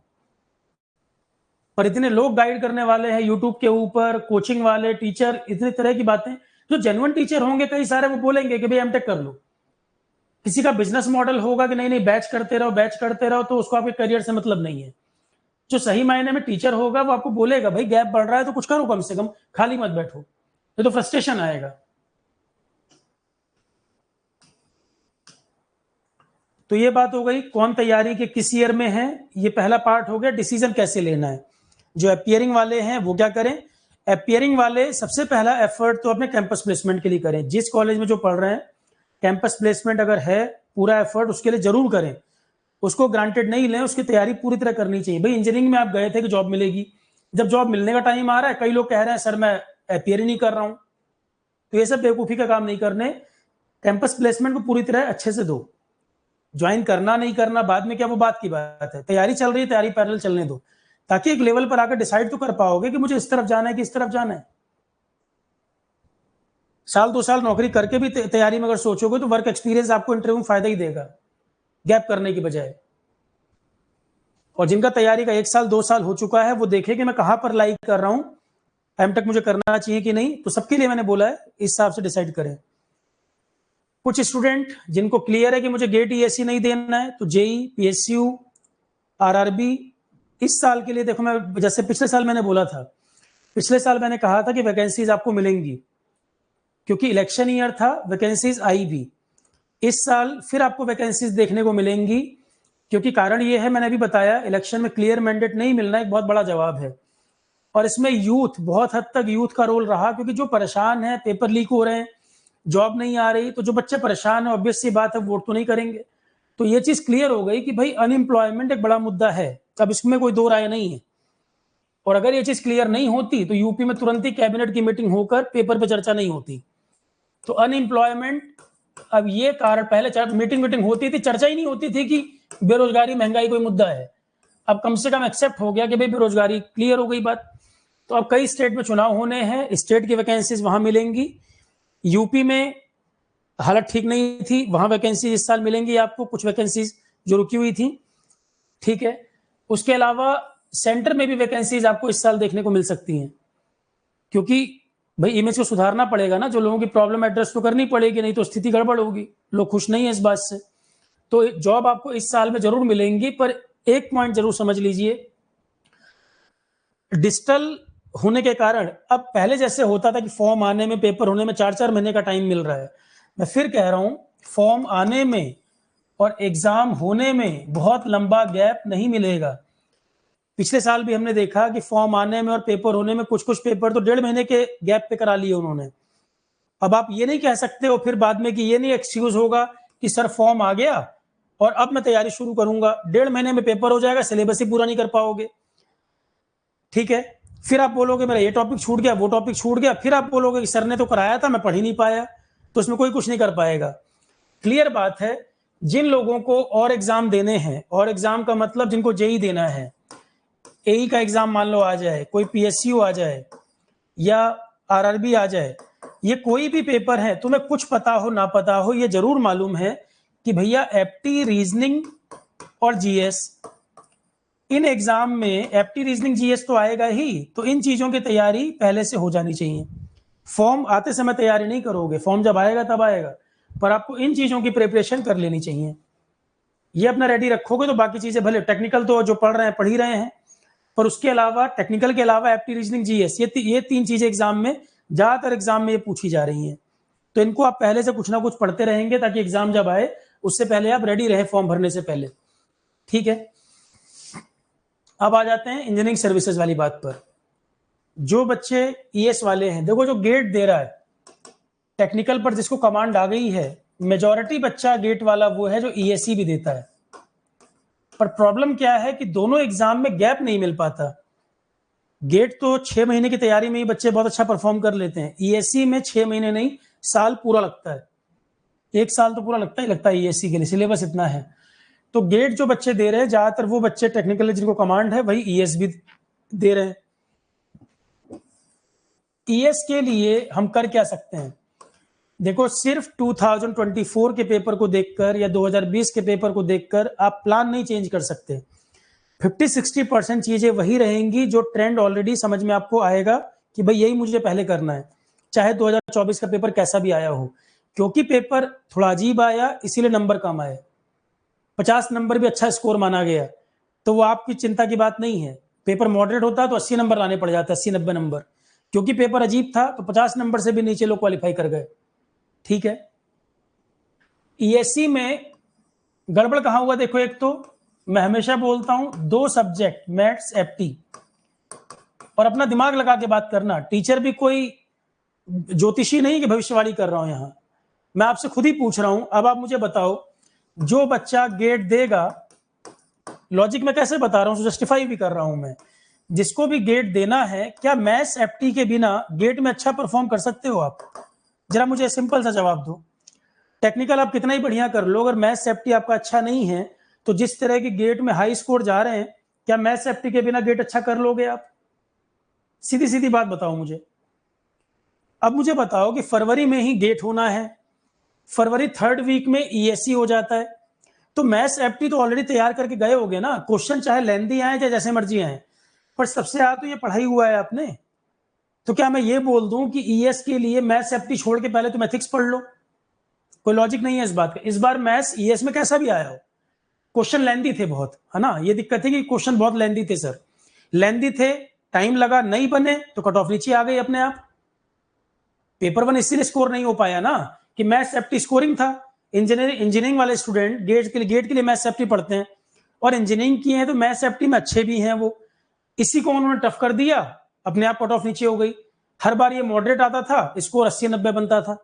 Speaker 1: पर इतने लोग गाइड करने वाले हैं यूट्यूब के ऊपर, कोचिंग वाले टीचर, इतने तरह की बातें। जो जेन्युइन टीचर होंगे कई सारे, वो बोलेंगे कि भाई एमटेक कर लो। किसी का बिजनेस मॉडल होगा कि नहीं नहीं बैच करते रहो बैच करते रहो, तो उसको आपके करियर से मतलब नहीं है। जो सही मायने में टीचर होगा वो आपको बोलेगा भाई गैप बढ़ रहा है तो कुछ करो, कम से कम खाली मत बैठो, ये तो फ्रस्ट्रेशन आएगा। तो ये बात हो गई कौन तैयारी के किस ईयर में है, ये पहला पार्ट हो गया। डिसीजन कैसे लेना है, जो अपियरिंग वाले हैं वो क्या करें। अपियरिंग वाले सबसे पहला एफर्ट तो अपने कैंपस प्लेसमेंट के लिए करें। जिस कॉलेज में जो पढ़ रहे हैं, कैंपस प्लेसमेंट अगर है, पूरा एफर्ट उसके लिए जरूर करें। उसको ग्रांटेड नहीं लें, उसकी तैयारी पूरी तरह करनी चाहिए। भाई इंजीनियरिंग में आप गए थे कि जॉब मिलेगी, जब जॉब मिलने का टाइम आ रहा है, कई लोग कह रहे हैं सर मैं अपियर ही नहीं कर रहा हूं, तो ये सब बेवकूफी का काम नहीं करने। कैंपस प्लेसमेंट को पूरी तरह अच्छे से दो। ज्वाइन करना नहीं करना बाद में, क्या वो बात की बात है। तैयारी चल रही है, तैयारी पैरेलल चलने दो, ताकि एक लेवल पर आकर डिसाइड तो कर पाओगे कि मुझे इस तरफ जाना है कि इस तरफ जाना है। साल 2 साल नौकरी करके भी तैयारी में अगर सोचोगे तो वर्क एक्सपीरियंस आपको इंटरव्यू में फायदा ही देगा, गैप करने की बजाय। और जिनका तैयारी का 1 साल 2 साल हो चुका है, वो देखे कि मैं कहां पर लाइक कर रहा हूं, एमटेक मुझे करना चाहिए कि नहीं। तो सबके लिए मैंने बोला है, इस हिसाब से डिसाइड करें। कुछ स्टूडेंट जिनको क्लियर है कि मुझे गेट ईएससी नहीं देना है, तो जेई, पीएसयू, आरआरबी इस साल के लिए देखो, मैं जैसे पिछले साल मैंने बोला था, पिछले साल मैंने कहा था कि वैकेंसीज आपको मिलेंगी, क्योंकि इलेक्शन ईयर था, वैकेंसीज आई भी। इस साल फिर आपको वैकेंसीज देखने को मिलेंगी, क्योंकि कारण ये है, मैंने अभी बताया, इलेक्शन में क्लियर मैंडेट नहीं मिलना एक बहुत बड़ा जवाब है। और इसमें यूथ, बहुत हद तक यूथ का रोल रहा, क्योंकि जो परेशान है, पेपर लीक हो रहे हैं, जॉब नहीं आ रही, तो जो बच्चे परेशान है, ऑब्वियस सी बात है, वोट तो नहीं करेंगे। तो ये चीज क्लियर हो गई कि भाई अनएम्प्लॉयमेंट एक बड़ा मुद्दा है, अब इसमें कोई दो राय नहीं है। और अगर ये चीज क्लियर नहीं होती तो यूपी में तुरंत ही कैबिनेट की मीटिंग होकर पेपर पे चर्चा नहीं होती। तो अनएम्प्लॉयमेंट, अब ये कारण, पहले मीटिंग होती थी, चर्चा ही नहीं होती थी कि बेरोजगारी महंगाई कोई मुद्दा है। अब कम से कम एक्सेप्ट हो गया कि भाई बेरोजगारी, क्लियर हो गई बात। तो अब कई स्टेट में चुनाव होने हैं, स्टेट की वैकेंसीज वहां मिलेंगी। यूपी में हालत ठीक नहीं थी, वहां वैकेंसी इस साल मिलेंगी आपको, कुछ वैकेंसीज जो रुकी हुई थी, ठीक है। उसके अलावा सेंटर में भी वैकेंसीज आपको इस साल देखने को मिल सकती हैं, क्योंकि भाई इमेज को सुधारना पड़ेगा ना, जो लोगों की प्रॉब्लम एड्रेस तो करनी पड़ेगी, नहीं तो स्थिति गड़बड़ होगी, लोग खुश नहीं है इस बात से। तो जॉब आपको इस साल में जरूर मिलेंगी, पर एक पॉइंट जरूर समझ लीजिए, डिजिटल होने के कारण अब पहले जैसे होता था कि फॉर्म आने में, पेपर होने में 4-4 महीने का टाइम मिल रहा है। मैं फिर कह रहा हूं, फॉर्म आने में और एग्जाम होने में बहुत लंबा गैप नहीं मिलेगा। पिछले साल भी हमने देखा कि फॉर्म आने में और पेपर होने में कुछ कुछ पेपर तो 1.5 महीने के गैप पे करा लिए उन्होंने। अब आप ये नहीं कह सकते हो फिर बाद में कि ये नहीं एक्सक्यूज होगा कि सर फॉर्म आ गया और अब मैं तैयारी शुरू करूंगा, 1.5 महीने में पेपर हो जाएगा, सिलेबस ही पूरा नहीं कर पाओगे, ठीक है। फिर आप बोलोगे मेरा ये टॉपिक छूट गया, वो टॉपिक छूट गया, फिर आप बोलोगे कि सर ने तो कराया था, मैं पढ़ ही नहीं पाया, तो उसमें कोई कुछ नहीं कर पाएगा। क्लियर बात है, जिन लोगों को और एग्जाम देने हैं, और एग्जाम का मतलब जिनको जेई देना है, एई का एग्जाम मान लो आ जाए, कोई पीएसयू आ जाए या आरआरबी आ जाए, ये कोई भी पेपर है, तुम्हें कुछ पता हो ना पता हो, ये जरूर मालूम है कि भैया एप्टी, रीजनिंग और जीएस, इन एग्जाम में एप्टी, रीजनिंग, जीएस तो आएगा ही, तो इन चीजों की तैयारी पहले से हो जानी चाहिए। फॉर्म आते समय तैयारी नहीं करोगे, फॉर्म जब आएगा तब आएगा, पर आपको इन चीजों की प्रिपरेशन कर लेनी चाहिए। ये अपना रेडी रखोगे तो बाकी चीजें, भले टेक्निकल तो जो पढ़ रहे हैं पढ़ ही रहे हैं, पर उसके अलावा, टेक्निकल के अलावा एप्टी, रीजनिंग, जीएस, ये 3 चीजें एग्जाम में, ज्यादातर एग्जाम में ये पूछी जा रही हैं। तो इनको आप पहले से कुछ ना कुछ पढ़ते रहेंगे, ताकि एग्जाम जब आए उससे पहले आप रेडी रहे, फॉर्म भरने से पहले, ठीक है। अब आ जाते हैं इंजीनियरिंग सर्विसेज वाली बात पर। जो बच्चे ईएस वाले हैं, देखो जो गेट दे रहा है टेक्निकल पर, जिसको कमांड आ गई है, मेजॉरिटी बच्चा गेट वाला वो है जो ईएससी भी देता है। पर प्रॉब्लम क्या है कि दोनों एग्जाम में गैप नहीं मिल पाता। गेट तो 6 महीने की तैयारी में ही बच्चे बहुत अच्छा परफॉर्म कर लेते हैं, ईएससी में 6 महीने नहीं, साल पूरा लगता है। 1 साल तो पूरा लगता है ईएससी के लिए, सिलेबस इतना है। तो गेट जो बच्चे दे रहे हैं ज्यादातर वो बच्चे टेक्निकली जिनको कमांड है वही ईएस भी दे रहे हैं। ईएस के लिए हम कर क्या सकते हैं, देखो सिर्फ 2024 के पेपर को देखकर या 2020 के पेपर को देखकर आप प्लान नहीं चेंज कर सकते। 50-60% चीजें वही रहेंगी जो ट्रेंड ऑलरेडी समझ में आपको आएगा कि भाई यही मुझे पहले करना है, चाहे 2024 का पेपर कैसा भी आया हो। क्योंकि पेपर थोड़ा अजीब आया इसीलिए नंबर कम आए, 50 नंबर भी अच्छा स्कोर माना गया, तो वो आपकी चिंता की बात नहीं है। पेपर मॉडरेट होता तो 80 नंबर लाने पड़ जाते, 80-90 नंबर। क्योंकि पेपर अजीब था तो 50 नंबर से भी नीचे लोग क्वालिफाई कर गए। ठीक है, ईएससी में गड़बड़ कहां हुआ देखो, एक तो मैं हमेशा बोलता हूं 2 सब्जेक्ट मैथ्स एफटी, और अपना दिमाग लगा के बात करना। टीचर भी कोई ज्योतिषी नहीं कि भविष्यवाणी कर रहा हूं यहां, मैं आपसे खुद ही पूछ रहा हूं। अब आप मुझे बताओ, जो बच्चा गेट देगा, लॉजिक में कैसे बता रहा हूं, जस्टिफाई भी कर रहा हूं मैं, जिसको भी गेट देना है, क्या मैथ्स एफटी के बिना गेट में अच्छा परफॉर्म कर सकते हो आप? जरा मुझे सिंपल सा जवाब दो। टेक्निकल आप कितना ही बढ़िया कर लो, अगर मैथ्स एफटी आपका अच्छा नहीं है तो जिस तरह के गेट में हाई स्कोर जा रहे हैं, क्या मैथ्स एफटी के बिना गेट अच्छा कर लोगे आप? सीधी सीधी बात बताओ मुझे। अब मुझे बताओ कि फरवरी में ही गेट होना है, फरवरी 3rd वीक में ईएससी हो जाता है, तो मैथ्स एफटी तो ऑलरेडी तैयार करके गए होगे ना। क्वेश्चन चाहे लेंदी आए चाहे जैसे मर्जी आए, पर सबसे ज्यादा तो ये पढ़ाई हुआ है आपने। तो क्या मैं ये बोल दूं कि ईएस के लिए मैथ्स एफटी छोड़ के पहले तुम एथिक्स पढ़ लो? कोई लॉजिक नहीं है इस बात का। इस बार मैथ्स ईएस में कैसा भी आया हो, क्वेश्चन लेंदी थे बहुत, है ना। ये दिक्कत है कि क्वेश्चन बहुत लेंदी थे सर, लेंदी थे, टाइम लगा, नहीं बने तो कट ऑफ नीचे आ गई अपने आप। पेपर 1 इसीलिए स्कोर नहीं हो पाया ना कि मैथ्स एफटी स्कोरिंग था। इंजीनियरिंग वाले स्टूडेंट गेट के लिए मैथ्स एफटी पढ़ते हैं, और इंजीनियरिंग किए हैं तो मैथ्स एफटी में अच्छे भी हैं वो, इसी को उन्होंने टफ कर दिया, अपने आप कट ऑफ नीचे हो गई। हर बार ये मॉडरेट आता था, स्कोर 80-90 बनता था,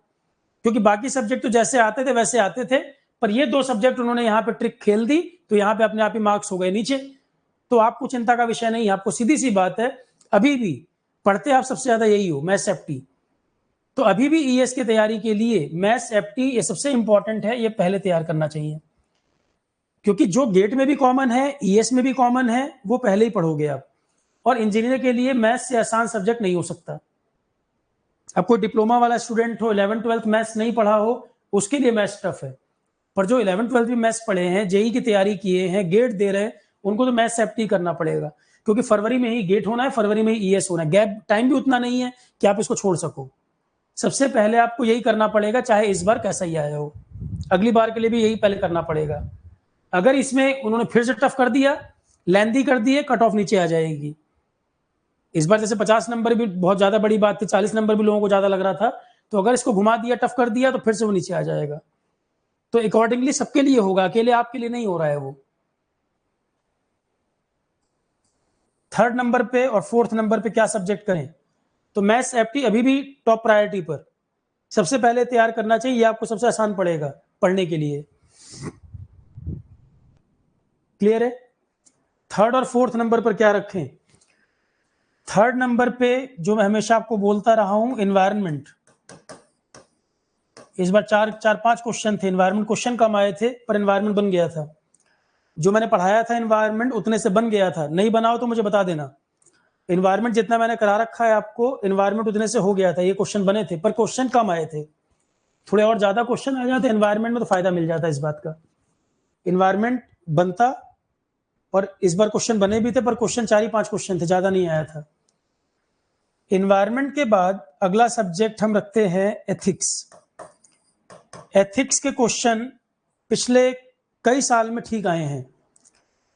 Speaker 1: क्योंकि बाकी सब्जेक्ट तो जैसे आते थे वैसे आते थे, पर ये 2 सब्जेक्ट उन्होंने यहाँ पे ट्रिक खेल दी, तो यहाँ पे अपने आप ही मार्क्स हो गए नीचे। तो आपको चिंता का विषय नहीं, आपको सीधी सी बात है, अभी भी पढ़ते आप सबसे ज्यादा यही हो, मैथ्स एफटी। तो अभी भी ईएस की तैयारी के लिए मैथ्स एफटी ये सबसे इंपॉर्टेंट है, ये पहले तैयार करना चाहिए, क्योंकि जो गेट में भी कॉमन है ईएस में भी कॉमन है, वो पहले ही पढ़ोगे आप। और इंजीनियर के लिए मैथ्स से आसान सब्जेक्ट नहीं हो सकता। अब कोई डिप्लोमा वाला स्टूडेंट हो, 11th-12th मैथ्स नहीं पढ़ा हो, उसके लिए मैथ्स टफ है, पर जो 11th-12th भी मैथ्स पढ़े हैं, जेई की तैयारी किए हैं, गेट दे रहे हैं, उनको तो मैथ्स एफटी करना पड़ेगा, क्योंकि फरवरी में ही गेट होना है, फरवरी में ही ईएस होना है। गैप टाइम भी उतना नहीं है कि आप इसको छोड़ सको। सबसे पहले आपको यही करना पड़ेगा, चाहे इस बार कैसा ही आया हो, अगली बार के लिए भी यही पहले करना पड़ेगा। अगर इसमें उन्होंने फिर से टफ कर दिया, लेंदी कर दिए, कट ऑफ नीचे आ जाएगी। इस बार जैसे 50 नंबर भी बहुत ज्यादा बड़ी बात थी, 40 नंबर भी लोगों को ज्यादा लग रहा था, तो अगर इसको घुमा दिया, टफ कर दिया, तो फिर से वो नीचे आ जाएगा। तो अकॉर्डिंगली सबके लिए होगा, अकेले आपके लिए नहीं हो रहा है वो। 3rd नंबर पे और 4th नंबर पे क्या सब्जेक्ट करें, तो मैथ्स एफटी अभी भी टॉप प्रायोरिटी पर सबसे पहले तैयार करना चाहिए, ये आपको सबसे आसान पड़ेगा पढ़ने के लिए। क्लियर है? 3rd और 4th नंबर पर क्या रखें? 3rd नंबर पे जो मैं हमेशा आपको बोलता रहा हूं, एनवायरनमेंट। इस बार 4-5 क्वेश्चन थे, एनवायरनमेंट क्वेश्चन कम आए थे, पर एनवायरनमेंट बन गया था। जो मैंने पढ़ाया था एनवायरनमेंट उतने से बन गया था, नहीं बनाओ तो मुझे बता देना। एनवायरनमेंट जितना मैंने करा रखा है आपको, एनवायरनमेंट उतने से हो गया था, ये क्वेश्चन बने थे, पर क्वेश्चन कम आए थे। थोड़े और ज्यादा क्वेश्चन आ जाते एनवायरनमेंट में तो फायदा मिल जाता इस बात का, एनवायरनमेंट बनता। और इस बार क्वेश्चन बने भी थे, पर क्वेश्चन 4-5 क्वेश्चन थे, ज्यादा नहीं आया था। एनवायरनमेंट के बाद अगला सब्जेक्ट हम रखते हैं एथिक्स। एथिक्स के क्वेश्चन पिछले कई साल में ठीक आए हैं,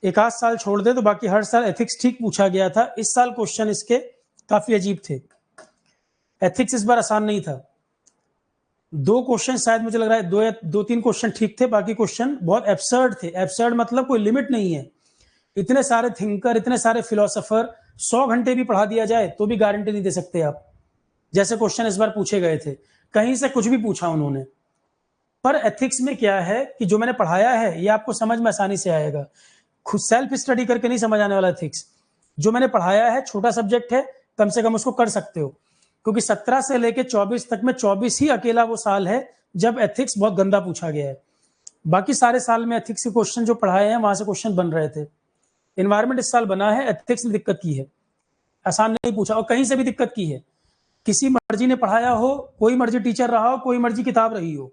Speaker 1: एक आध साल छोड़ दे तो बाकी हर साल एथिक्स ठीक पूछा गया था। इस साल क्वेश्चन इसके काफी अजीब थे, एथिक्स इस बार आसान नहीं था। 2 क्वेश्चन शायद मुझे लग रहा है 2-3 क्वेश्चन ठीक थे, बाकी क्वेश्चन बहुत एब्सर्ड थे। एब्सर्ड मतलब कोई लिमिट नहीं है, इतने सारे थिंकर, इतने सारे फिलोसोफर, 100 घंटे भी पढ़ा दिया जाए तो भी गारंटी नहीं दे सकते आप। जैसे क्वेश्चन इस बार पूछे गए थे, कहीं से कुछ भी पूछा उन्होंने। पर एथिक्स में क्या है कि जो मैंने पढ़ाया है ये आपको समझ में आसानी से आएगा, खुद सेल्फ स्टडी करके नहीं समझ आने वाला एथिक्स। जो मैंने पढ़ाया है, छोटा सब्जेक्ट है, कम से कम उसको कर सकते हो, क्योंकि 17 से लेके 24 तक में 24 ही अकेला वो साल है जब एथिक्स बहुत गंदा पूछा गया है। बाकी सारे साल में एथिक्स के क्वेश्चन जो पढ़ाए हैं वहां से क्वेश्चन बन रहे थे। एनवायरमेंट इस साल बना है, एथिक्स में दिक्कत की है, आसान नहीं पूछा, और कहीं से भी दिक्कत की है। किसी मर्जी ने पढ़ाया हो, कोई मर्जी टीचर रहा हो, कोई मर्जी किताब रही हो,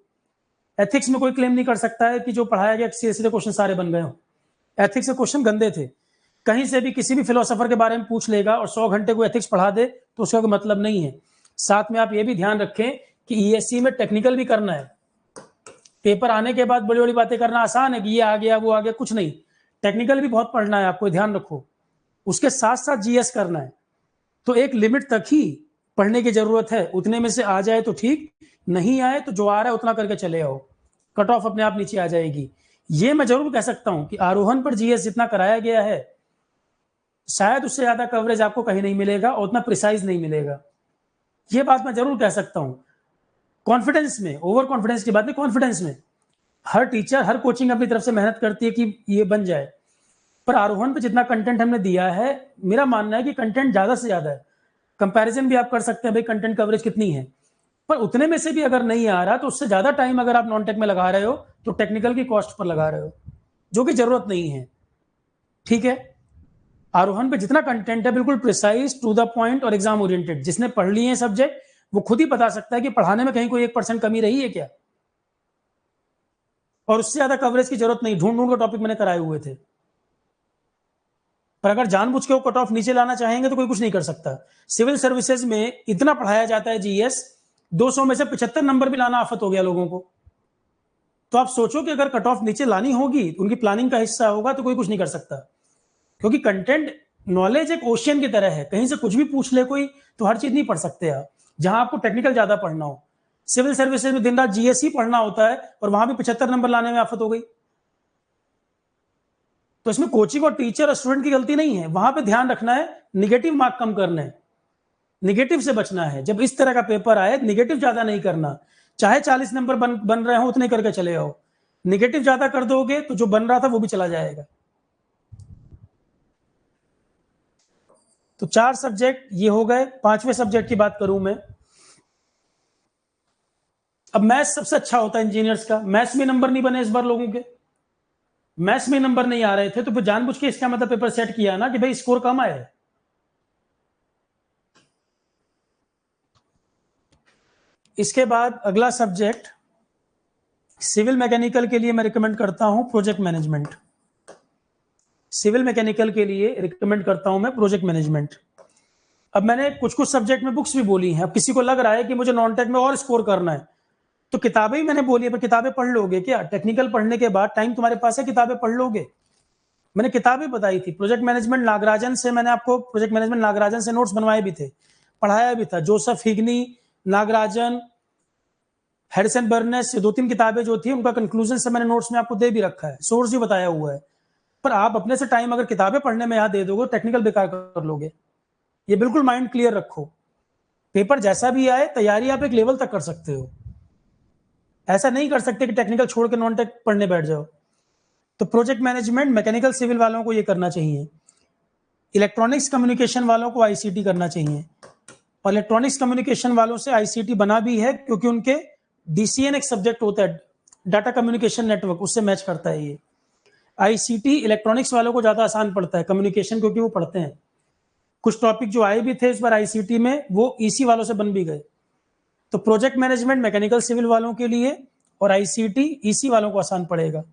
Speaker 1: एथिक्स में कोई क्लेम नहीं कर सकता है कि जो पढ़ाया गया सीधे सीधे क्वेश्चन सारे बन गए हो। एथिक्स के क्वेश्चन गंदे थे। कहीं से भी किसी भी फिलोसोफर के बारे में पूछ लेगा और 100 घंटे को एथिक्स पढ़ा दे तो उसका कोई मतलब नहीं है। साथ में आप ये भी ध्यान रखें कि ईएससी में टेक्निकल भी करना है। पेपर आने के बाद बड़ी बड़ी बातें करना आसान है कि ये आ गया वो आ गया, कुछ नहीं। टेक्निकल भी बहुत पढ़ना है आपको, ध्यान रखो। उसके साथ साथ जीएस करना है। तो एक लिमिट तक ही पढ़ने की जरूरत है, उतने में से आ जाए तो ठीक, नहीं आए तो जो आ रहा है उतना करके चले आओ, कट ऑफ अपने आप नीचे आ जाएगी। ये मैं जरूर कह सकता हूं कि आरोहण पर जीएस जितना कराया गया है शायद उससे ज्यादा कवरेज आपको कहीं नहीं मिलेगा और उतना प्रिसाइज नहीं मिलेगा। ये बात मैं जरूर कह सकता हूं। कॉन्फिडेंस में, ओवर कॉन्फिडेंस की बात नहीं, कॉन्फिडेंस में हर टीचर हर कोचिंग अपनी तरफ से मेहनत करती है कि ये बन जाए, पर आरोहण पे जितना कंटेंट हमने दिया है, मेरा मानना है कि कंटेंट ज्यादा से ज्यादा है। कंपैरिजन भी आप कर सकते हैं भाई कंटेंट कवरेज कितनी है, पर उतने में से भी अगर नहीं आ रहा तो उससे ज्यादा टाइम अगर आप नॉन टेक में लगा रहे हो तो टेक्निकल की कॉस्ट पर लगा रहे हो, जो कि जरूरत नहीं है। ठीक है, आरोहण पे जितना कंटेंट है बिल्कुल प्रिसाइज, टू द पॉइंट और एग्जाम ओरिएंटेड। जिसने पढ़ लिए हैं सब्जेक्ट वो खुद ही बता सकता है कि पढ़ाने में कहीं कोई 1% कमी रही है क्या, और उससे ज्यादा कवरेज की जरूरत नहीं। ढूंढ ढूंढ के टॉपिक मैंने कराए हुए थे, पर अगर जानबूझ के वो कट ऑफ नीचे लाना चाहेंगे तो कोई कुछ नहीं कर सकता। सिविल सर्विसेज में इतना पढ़ाया जाता है जीएस, 200 में से 75 नंबर भी लाना आफत हो गया लोगों को। तो आप सोचो कि अगर कट ऑफ नीचे लानी होगी, उनकी प्लानिंग का हिस्सा होगा, तो कोई कुछ नहीं कर सकता। क्योंकि कंटेंट नॉलेज एक ओशियन की तरह है, कहीं से कुछ भी पूछ ले कोई तो हर चीज नहीं पढ़ सकते आप। जहां आपको टेक्निकल ज्यादा पढ़ना हो, सिविल सर्विसेज में दिन रात जीएस ही पढ़ना होता है और वहां भी 75 नंबर लाने में आफत हो गई। तो इसमें कोचिंग और टीचर और स्टूडेंट की गलती नहीं है। वहां पे ध्यान रखना है, निगेटिव मार्क कम करना है, निगेटिव से बचना है। जब इस तरह का पेपर आए निगेटिव ज्यादा नहीं करना, चाहे 40 नंबर बन रहे हो उतने करके चले आओ। निगेटिव ज्यादा कर दोगे तो जो बन रहा था वो भी चला जाएगा। तो 4 सब्जेक्ट ये हो गए। 5वें सब्जेक्ट की बात करूं मैं, अब मैथ्स सबसे अच्छा होता है इंजीनियर्स का। मैथ्स में नंबर नहीं बने इस बार लोगों के, मैथ्स में नंबर नहीं आ रहे थे, तो फिर जानबूझ के इसका मतलब पेपर सेट किया ना कि भाई स्कोर कम आए। इसके बाद अगला सब्जेक्ट सिविल मैकेनिकल के लिए मैं रिकमेंड करता हूं प्रोजेक्ट मैनेजमेंट। सिविल मैकेनिकल के लिए रिकमेंड करता हूं मैं प्रोजेक्ट मैनेजमेंट। अब मैंने कुछ कुछ सब्जेक्ट में बुक्स भी बोली हैं। अब किसी को लग रहा है कि मुझे नॉन टेक में और स्कोर करना है, तो किताबें ही मैंने बोली है, पर किताबें पढ़ लोगे क्या? टेक्निकल पढ़ने के बाद टाइम तुम्हारे पास है, किताबें पढ़ लोगे? मैंने किताबें बताई थी। प्रोजेक्ट मैनेजमेंट नागराजन से, मैंने आपको प्रोजेक्ट मैनेजमेंट नागराजन से नोट्स बनवाए भी थे, पढ़ाया भी था। जोसेफ हिग्नी, नागराजन, हैरिसन बर्नेस, ये 2-3 किताबें जो थी उनका कंक्लूजन से मैंने नोट्स में आपको दे भी रखा है, सोर्स भी बताया हुआ है। पर आप अपने से टाइम अगर किताबें पढ़ने में यहाँ दे दोगे, टेक्निकल बेकार कर लोगे। ये बिल्कुल माइंड क्लियर रखो। पेपर जैसा भी आए तैयारी आप एक लेवल तक कर सकते हो, ऐसा नहीं कर सकते कि टेक्निकल छोड़ के नॉन टेक पढ़ने बैठ जाओ। तो प्रोजेक्ट मैनेजमेंट मैकेनिकल सिविल वालों को ये करना चाहिए। इलेक्ट्रॉनिक्स कम्युनिकेशन वालों को आईसीटी करना चाहिए, और इलेक्ट्रॉनिक्स कम्युनिकेशन वालों से आईसीटी बना भी है क्योंकि उनके डीसीएन एक सब्जेक्ट होता है, डाटा कम्युनिकेशन नेटवर्क, उससे मैच करता है ये। आईसीटी इलेक्ट्रॉनिक्स वालों को ज्यादा आसान पड़ता है, कम्युनिकेशन क्योंकि वो पढ़ते हैं। कुछ टॉपिक जो आए भी थे इस बार आईसीटी में वो ईसी वालों से बन भी गए। तो प्रोजेक्ट मैनेजमेंट मैकेनिकल सिविल वालों के लिए और आईसीटी ईसी वालों को आसान पड़ेगा।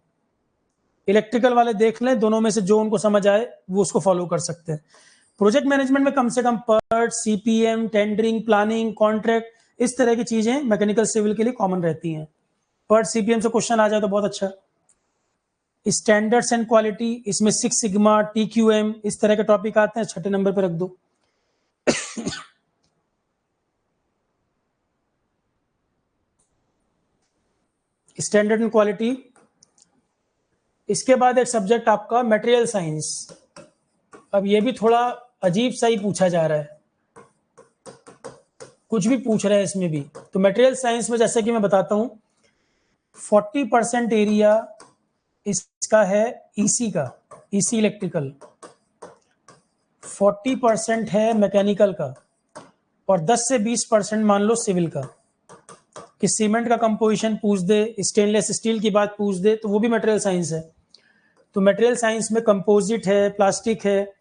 Speaker 1: इलेक्ट्रिकल वाले देख लें, दोनों में से जो उनको समझ आए वो उसको फॉलो कर सकते हैं। प्रोजेक्ट मैनेजमेंट में कम से कम PERT, CPM, tendering, planning, contract, इस तरह की चीजें मैकेनिकल सिविल के लिए कॉमन रहती हैं। पर्ट सीपीएम से क्वेश्चन आ जाए तो बहुत अच्छा। स्टैंडर्ड्स एंड क्वालिटी, इसमें 6 सिग्मा, टीक्यूएम, इस तरह के टॉपिक आते हैं, 6ठे नंबर पर रख दो। Standard and quality. इसके बाद एक सब्जेक्ट आपका मटेरियल साइंस। अब ये भी थोड़ा अजीब सा ही पूछा जा रहा है, कुछ भी पूछ रहे हैं इसमें भी। तो मटेरियल साइंस में जैसे कि मैं बताता हूं, 40% एरिया इसका है ईसी का, ईसी इलेक्ट्रिकल, 40% है मैकेनिकल का, और 10 से 20% मान लो सिविल का, कि सीमेंट का कंपोजिशन पूछ दे, स्टेनलेस स्टील की बात पूछ दे, तो वो भी मटेरियल साइंस है। तो मटेरियल साइंस में कंपोजिट है, प्लास्टिक है,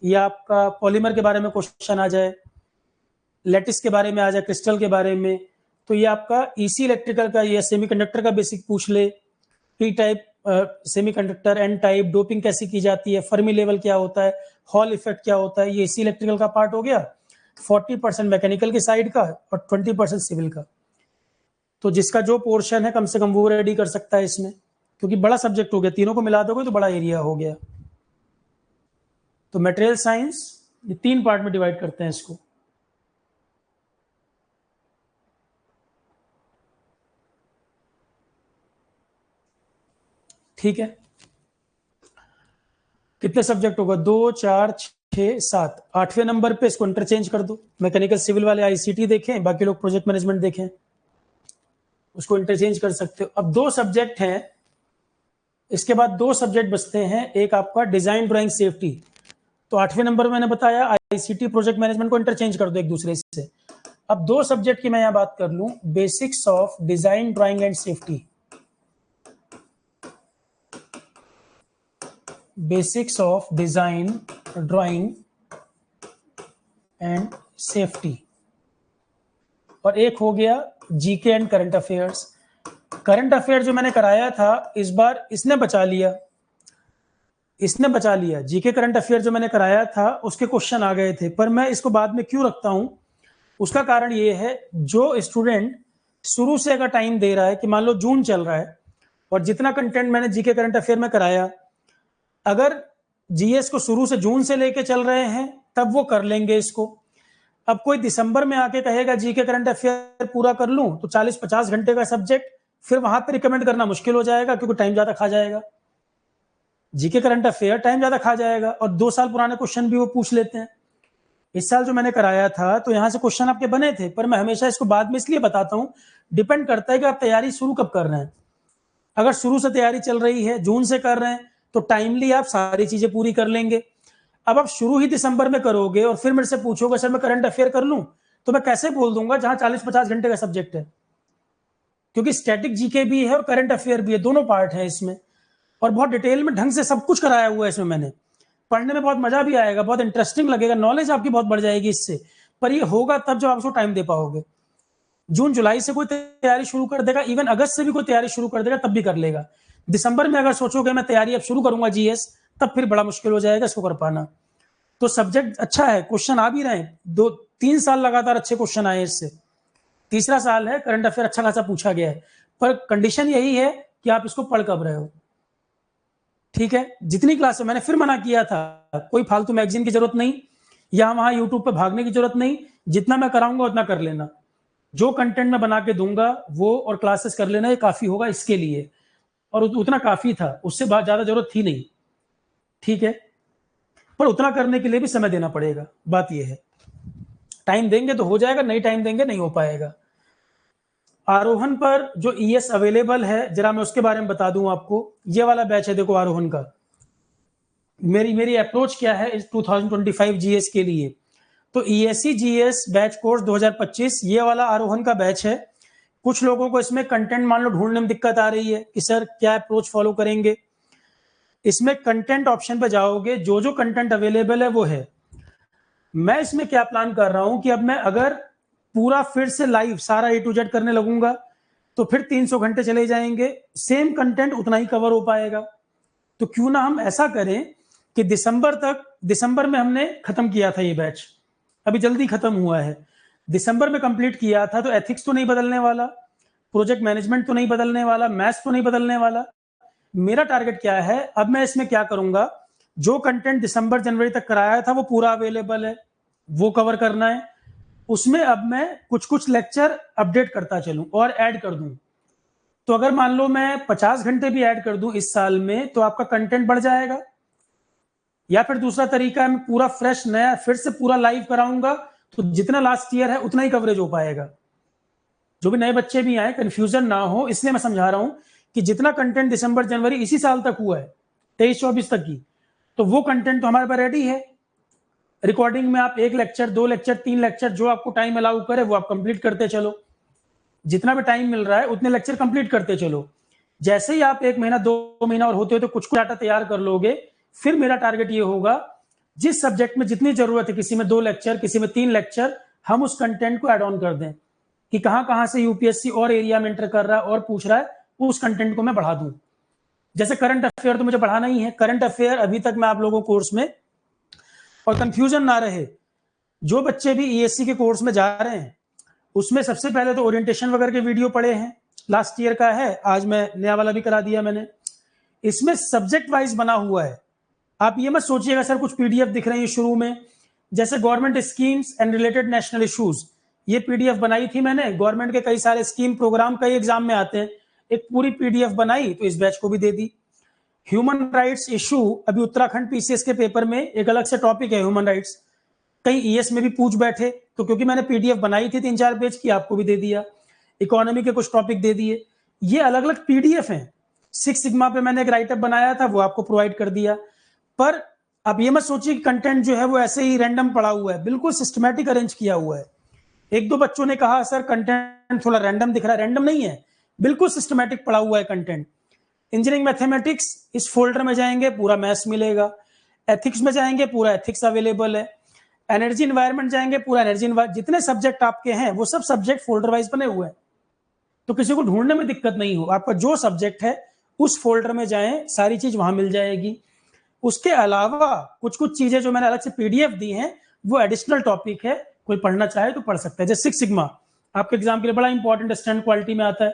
Speaker 1: या आपका पॉलीमर के बारे में क्वेश्चन आ जाए, लैटिस के बारे में आ जाए, क्रिस्टल के बारे में, तो ये आपका ईसी इलेक्ट्रिकल का या सेमीकंडक्टर का बेसिक पूछ ले, P type semiconductor, N type, doping कैसी की जाती है, फर्मी लेवल क्या होता है, हॉल इफेक्ट क्या होता है, ये ईसी इलेक्ट्रिकल का पार्ट हो गया। 40% मैकेनिकल की साइड का और 20% सिविल का। तो जिसका जो पोर्शन है कम से कम वो रेडी कर सकता है इसमें, क्योंकि बड़ा सब्जेक्ट हो गया, तीनों को मिला दोगे तो बड़ा एरिया हो गया। तो मटेरियल साइंस ये 3 पार्ट में डिवाइड करते हैं इसको। ठीक है, कितने सब्जेक्ट होगा? 2, 4, 6, 7, 8वें नंबर पे इसको इंटरचेंज कर दो। मैकेनिकल सिविल वाले आईसीटी देखें, बाकी लोग प्रोजेक्ट मैनेजमेंट देखें, उसको इंटरचेंज कर सकते हो। अब 2 सब्जेक्ट हैं, इसके बाद 2 सब्जेक्ट बचते हैं, एक आपका डिजाइन ड्राइंग सेफ्टी। तो 8वें नंबर में मैंने बताया आईसीटी प्रोजेक्ट मैनेजमेंट को इंटरचेंज कर दो एक दूसरे से। अब 2 सब्जेक्ट की मैं यहां बात कर लूं, basics of design drawing and safety, basics of design drawing and safety, और एक हो गया GK and current affairs. Current affair जो मैंने कराया था इस बार इसने बचा लिया, जीके करंट अफेयर जो मैंने कराया था उसके क्वेश्चन आ गए थे, पर मैं इसको बाद में क्यों रखता हूं, उसका कारण ये है, जो स्टूडेंट शुरू से अगर टाइम दे रहा है, कि मान लो जून चल रहा है और जितना कंटेंट मैंने जीके करंट अफेयर में कराया, अगर जीएस को शुरू से जून से लेके चल रहे हैं तब वो कर लेंगे इसको। अब कोई दिसंबर में आके कहेगा जीके करंट अफेयर पूरा कर लूं, तो 40-50 घंटे का सब्जेक्ट फिर वहां पे रिकमेंड करना मुश्किल हो जाएगा, क्योंकि टाइम ज्यादा खा जाएगा। जीके करंट अफेयर टाइम ज्यादा खा जाएगा, और 2 साल पुराने क्वेश्चन भी वो पूछ लेते हैं। इस साल जो मैंने कराया था तो यहां से क्वेश्चन आपके बने थे, पर मैं हमेशा इसको बाद में इसलिए बताता हूं, डिपेंड करता है कि आप तैयारी शुरू कब कर रहे हैं। अगर शुरू से तैयारी चल रही है, जून से कर रहे हैं, तो टाइमली आप सारी चीजें पूरी कर लेंगे। अब आप शुरू ही दिसंबर में करोगे और फिर मेरे से पूछोगे सर मैं करंट अफेयर कर लूं, तो मैं कैसे बोल दूंगा जहां 40-50 घंटे का सब्जेक्ट है, क्योंकि स्टैटिक जीके भी है और करंट अफेयर भी है, दोनों पार्ट है इसमें, और बहुत डिटेल में ढंग से सब कुछ कराया हुआ है इसमें मैंने। पढ़ने में बहुत मजा भी आएगा, बहुत इंटरेस्टिंग लगेगा, नॉलेज आपकी बहुत बढ़ जाएगी इससे, पर ये होगा तब जब आप उसको टाइम दे पाओगे। जून जुलाई से कोई तैयारी शुरू कर देगा, इवन अगस्त से भी कोई तैयारी शुरू कर देगा तब भी कर लेगा। दिसंबर में अगर सोचोगे मैं तैयारी अब शुरू करूंगा जीएस, तब फिर बड़ा मुश्किल हो जाएगा इसको कर पाना। तो सब्जेक्ट अच्छा है, क्वेश्चन आ भी रहे हैं, 2-3 साल लगातार अच्छे क्वेश्चन आए इससे, तीसरा साल है, करंट अफेयर अच्छा खासा पूछा गया है, पर कंडीशन यही है कि आप इसको पढ़ कब रहे हो। ठीक है, जितनी क्लास मैंने फिर मना किया था, कोई फालतू मैगजीन की जरूरत नहीं, या वहां यूट्यूब पे भागने की जरूरत नहीं, जितना मैं कराऊंगा उतना कर लेना, जो कंटेंट मैं बना के दूंगा वो और क्लासेस कर लेना, ये काफी होगा इसके लिए, और उतना काफी था, उससे ज्यादा जरूरत थी नहीं। ठीक है, पर उतना करने के लिए भी समय देना पड़ेगा, बात यह है, टाइम देंगे तो हो जाएगा, नहीं टाइम देंगे नहीं हो पाएगा। आरोहण पर जो ईएस अवेलेबल है, जरा मैं उसके बारे में बता दूं आपको। ये वाला बैच है, देखो आरोहण का, मेरी अप्रोच क्या है इस 2025 जीएस के लिए। तो ईएससी जीएस बैच कोर्स 2025 ये वाला आरोहण का बैच है। कुछ लोगों को इसमें कंटेंट मान लो ढूंढने में दिक्कत आ रही है कि सर क्या अप्रोच फॉलो करेंगे। इसमें कंटेंट ऑप्शन पे जाओगे, जो जो कंटेंट अवेलेबल है वो है। मैं इसमें क्या प्लान कर रहा हूं कि अब मैं अगर पूरा फिर से लाइव सारा A to Z करने लगूंगा तो फिर 300 घंटे चले जाएंगे, सेम कंटेंट उतना ही कवर हो पाएगा। तो क्यों ना हम ऐसा करें कि दिसंबर में हमने खत्म किया था ये बैच, अभी जल्दी खत्म हुआ है, दिसंबर में कंप्लीट किया था, तो एथिक्स तो नहीं बदलने वाला, प्रोजेक्ट मैनेजमेंट तो नहीं बदलने वाला, मैथ्स तो नहीं बदलने वाला। मेरा टारगेट क्या है, अब मैं इसमें क्या करूंगा, जो कंटेंट दिसंबर जनवरी तक कराया था वो पूरा अवेलेबल है, वो कवर करना है। उसमें अब मैं कुछ कुछ लेक्चर अपडेट करता चलूं और ऐड कर दूं। तो अगर मान लो मैं 50 घंटे भी ऐड कर दूं इस साल में, तो आपका कंटेंट बढ़ जाएगा। या फिर दूसरा तरीका है, मैं पूरा फ्रेश नया फिर से पूरा लाइव कराऊंगा, तो जितना लास्ट ईयर है उतना ही कवरेज हो पाएगा। जो भी नए बच्चे भी आए, कंफ्यूजन ना हो, इसलिए मैं समझा रहा हूं कि जितना कंटेंट दिसंबर जनवरी इसी साल तक हुआ है, 23-24 तक की, तो वो कंटेंट तो हमारे पास रेडी है। रिकॉर्डिंग में आप 1 लेक्चर, 2 लेक्चर, 3 लेक्चर जो आपको टाइम अलाउ करे वो आप कंप्लीट करते चलो। जितना भी टाइम मिल रहा है उतने लेक्चर कंप्लीट करते चलो। जैसे ही आप 1 महीना 2 महीना और होते होते कुछ डाटा तैयार कर लोगे, फिर मेरा टारगेट ये होगा जिस सब्जेक्ट में जितनी जरूरत है, किसी में 2 लेक्चर, किसी में 3 लेक्चर, हम उस कंटेंट को ऐड ऑन कर दें कि कहां से यूपीएससी और एरिया में एंटर कर रहा है और पूछ रहा है, उस कंटेंट को मैं बढ़ा दूं। जैसे करंट अफेयर तो मुझे बढ़ाना ही है। करंट अफेयर अभी तक मैं आप लोगों कोर्स में, और कंफ्यूजन ना रहे, जो बच्चे भी ईएससी के कोर्स में जा रहे हैं उसमें सबसे पहले तो ओरिएंटेशन वगैरह के वीडियो पड़े हैं, लास्ट ईयर का है, आज मैं नया वाला भी करा दिया मैंने। इसमें सब्जेक्ट वाइज बना हुआ है। आप ये मत सोचिएगा सर कुछ पीडीएफ दिख रही है शुरू में, जैसे government schemes and related national issues, ये पीडीएफ बनाई थी मैंने। गवर्नमेंट के कई सारे स्कीम प्रोग्राम कई एग्जाम में आते हैं, एक पूरी पीडीएफ बनाई तो इस बैच को भी दे दी। ह्यूमन राइट्स इशू, अभी उत्तराखंड पीसीएस के पेपर में एक अलग से टॉपिक है ह्यूमन राइट्स, कई ईएस में भी पूछ बैठे, तो क्योंकि मैंने पीडीएफ बनाई थी 3-4 पेज की, आपको भी दे दिया। इकोनॉमी के कुछ टॉपिक दे दिए, ये अलग अलग पीडीएफ हैं। 6 सिग्मा पे मैंने एक राइटअप बनाया था, वो आपको प्रोवाइड कर दिया। पर अब ये मत सोचिए कि कंटेंट जो है वो ऐसे ही रैंडम पड़ा हुआ है, बिल्कुल सिस्टमैटिक अरेंज किया हुआ है। 1-2 बच्चों ने कहा सर कंटेंट थोड़ा रैंडम दिख रहा है, रैंडम नहीं है, बिल्कुल सिस्टमैटिक पड़ा हुआ है कंटेंट। इंजीनियरिंग मैथमेटिक्स, इस फोल्डर में जाएंगे पूरा मैथ्स मिलेगा। एथिक्स में जाएंगे पूरा एथिक्स अवेलेबल है। एनर्जी एनवायरमेंट जाएंगे पूरा एनर्जी, जितने सब्जेक्ट आपके हैं वो सब सब्जेक्ट फोल्डर वाइज बने हुए हैं, तो किसी को ढूंढने में दिक्कत नहीं हो। आपका जो सब्जेक्ट है उस फोल्डर में जाएं, सारी चीज वहां मिल जाएगी। उसके अलावा कुछ कुछ चीजें जो मैंने अलग से पीडीएफ दी हैं वो एडिशनल टॉपिक है, कोई पढ़ना चाहे तो पढ़ सकता है। जैसे 6 सिग्मा आपके एग्जाम के लिए बड़ा इंपॉर्टेंट स्टैंड क्वालिटी में आता है,